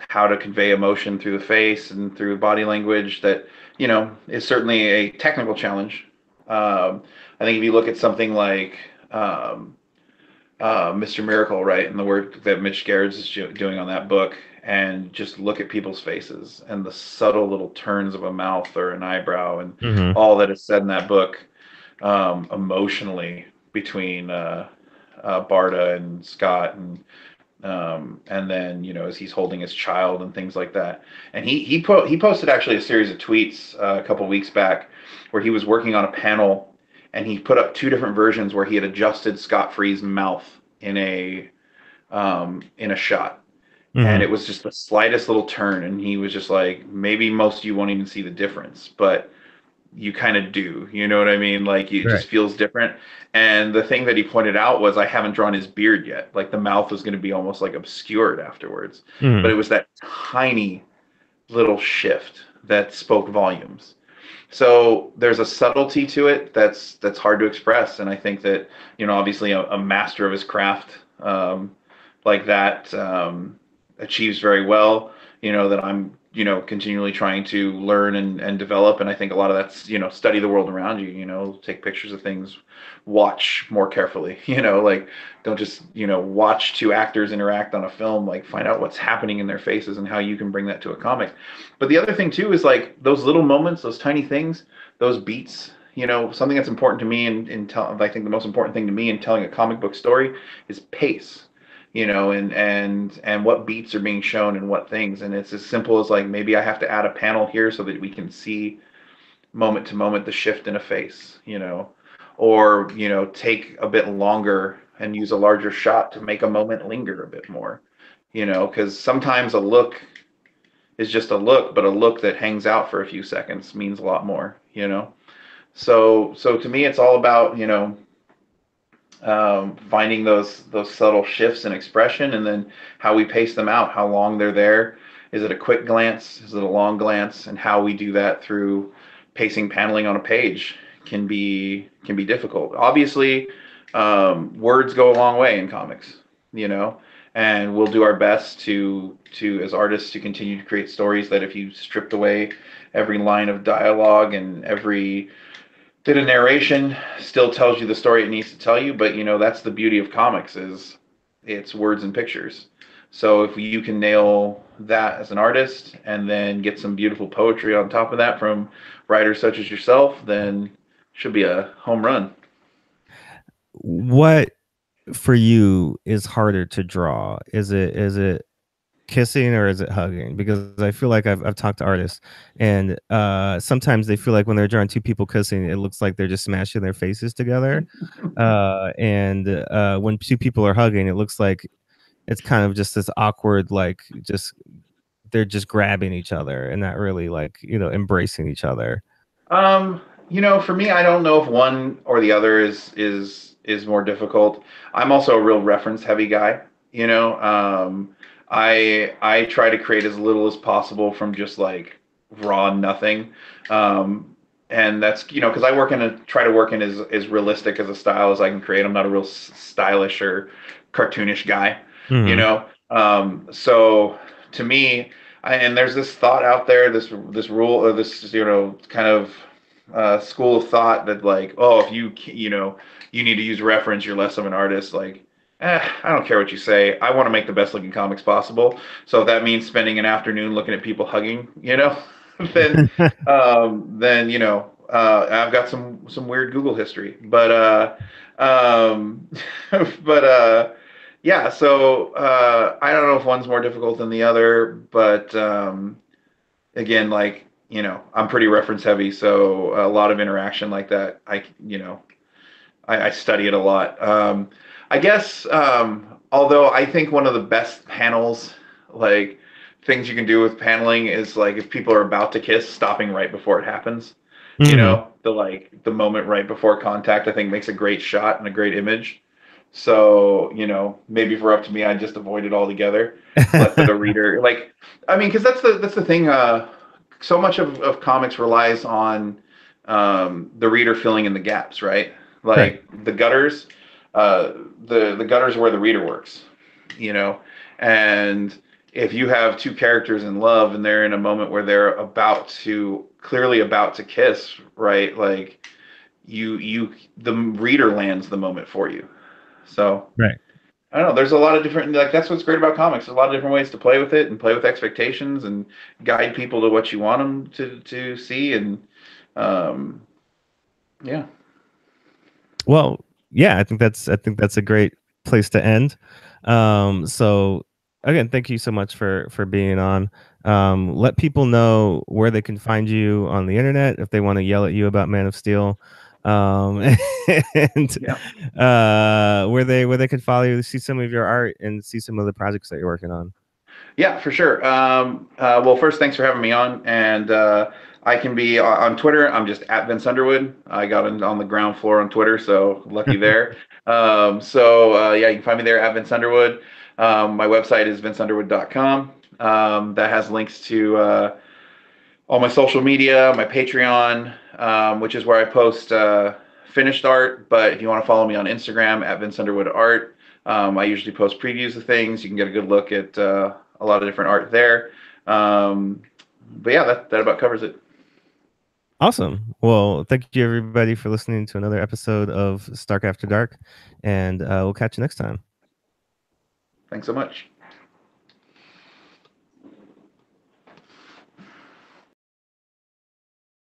B: how to convey emotion through the face and through body language that is certainly a technical challenge. I think if you look at something like Mr. Miracle, right, and the work that Mitch Gerrits is doing on that book, and just look at people's faces and the subtle little turns of a mouth or an eyebrow and
A: Hmm.
B: all that is said in that book emotionally between Barda and Scott and then as he's holding his child and things like that. And he posted actually a series of tweets a couple weeks back where he was working on a panel and he put up two different versions where he had adjusted Scott Free's mouth in a shot. And
A: Hmm.
B: it was just the slightest little turn, and he was just like, maybe most of you won't even see the difference, but you kind of do. You know what I mean? Like it
A: Right.
B: just feels different. And the thing that he pointed out was I haven't drawn his beard yet. Like the mouth was going to be almost like obscured afterwards. But
A: Hmm.
B: it was that tiny little shift that spoke volumes. So there's a subtlety to it that's hard to express. And I think that, obviously a master of his craft like that achieves very well, that I'm, continually trying to learn and develop. And I think a lot of that's, study the world around you, take pictures of things, watch more carefully, like don't just, watch two actors interact on a film, like find out what's happening in their faces and how you can bring that to a comic. But the other thing too is like those little moments, those tiny things, those beats, something that's important to me I think the most important thing to me in telling a comic book story is pace, and what beats are being shown and what things. And it's as simple as like maybe I have to add a panel here so that we can see moment to moment the shift in a face, or take a bit longer and use a larger shot to make a moment linger a bit more, because sometimes a look is just a look, but a look that hangs out for a few seconds means a lot more. So to me, it's all about finding those subtle shifts in expression, and then how we pace them out, how long they're there. Is it a quick glance? Is it a long glance? And how we do that through pacing paneling on a page can be difficult. Obviously, words go a long way in comics, you know, and we'll do our best to as artists to continue to create stories that if you stripped away every line of dialogue and every bit of narration still tells you the story it needs to tell you. But you know, that's the beauty of comics, is it's words and pictures. So if you can nail that as an artist and then get some beautiful poetry on top of that from writers such as yourself, then should be a home run.
A: What for you is harder to draw? Is it kissing or is it hugging? Because I feel like I've talked to artists, and sometimes they feel like when they're drawing two people kissing, it looks like they're just smashing their faces together. And when two people are hugging, it looks like it's kind of just this awkward, like just they're just grabbing each other and not really like, embracing each other.
B: You know, for me, I don't know if one or the other is more difficult. I'm also a real reference heavy guy. You know, I try to create as little as possible from just like raw nothing. And that's, you know, because I work in a try to work in as realistic as a style as I can create. I'm not a real stylish or cartoonish guy, you
A: Hmm.
B: know. So to me, and there's this thought out there, this rule or this, you know, kind of school of thought that like, oh, if you know, you need to use reference, you're less of an artist. Like, I don't care what you say. I want to make the best looking comics possible. So if that means spending an afternoon looking at people hugging, you know, then then you know, I've got some weird Google history. Um, but yeah. So I don't know if one's more difficult than the other, but again, like, you know, I'm pretty reference heavy, so a lot of interaction like that. You know, I study it a lot. I guess, although I think one of the best panels, like things you can do with paneling, is like if people are about to kiss, stopping right before it happens. You
A: Hmm.
B: know, the moment right before contact, I think makes a great shot and a great image. So, you know, maybe if we're up to me, I just avoid it altogether. Let the reader, like, I mean, because that's the thing. So much of comics relies on the reader filling in the gaps, right?
A: Right.
B: Like the gutters, uh, the gutters are where the reader works, you know. And if you have two characters in love and they're in a moment where they're clearly about to kiss, right? Like the reader lands the moment for you. So
A: Right.
B: I don't know. There's a lot of different, like, that's what's great about comics. There's a lot of different ways to play with it and play with expectations and guide people to what you want them to see. And um, yeah,
A: Well, yeah, I think that's a great place to end. So again, thank you so much for being on. Let people know where they can find you on the internet if they want to yell at you about Man of Steel. Um, and
B: yeah,
A: where they can follow you, see some of your art and see some of the projects that you're working on.
B: yeah, for sure. Well, first, thanks for having me on. And I can be on Twitter. I'm just at Vince Underwood. I got on the ground floor on Twitter, so lucky there. Yeah, you can find me there at Vince Underwood. My website is vinceunderwood.com. That has links to all my social media, my Patreon, which is where I post finished art. But if you want to follow me on Instagram at Vince Underwood Art, I usually post previews of things. You can get a good look at a lot of different art there. Um, but yeah, that about covers it.
A: Awesome. Well, thank you everybody for listening to another episode of Stark After Dark, and we'll catch you next time.
B: Thanks so much.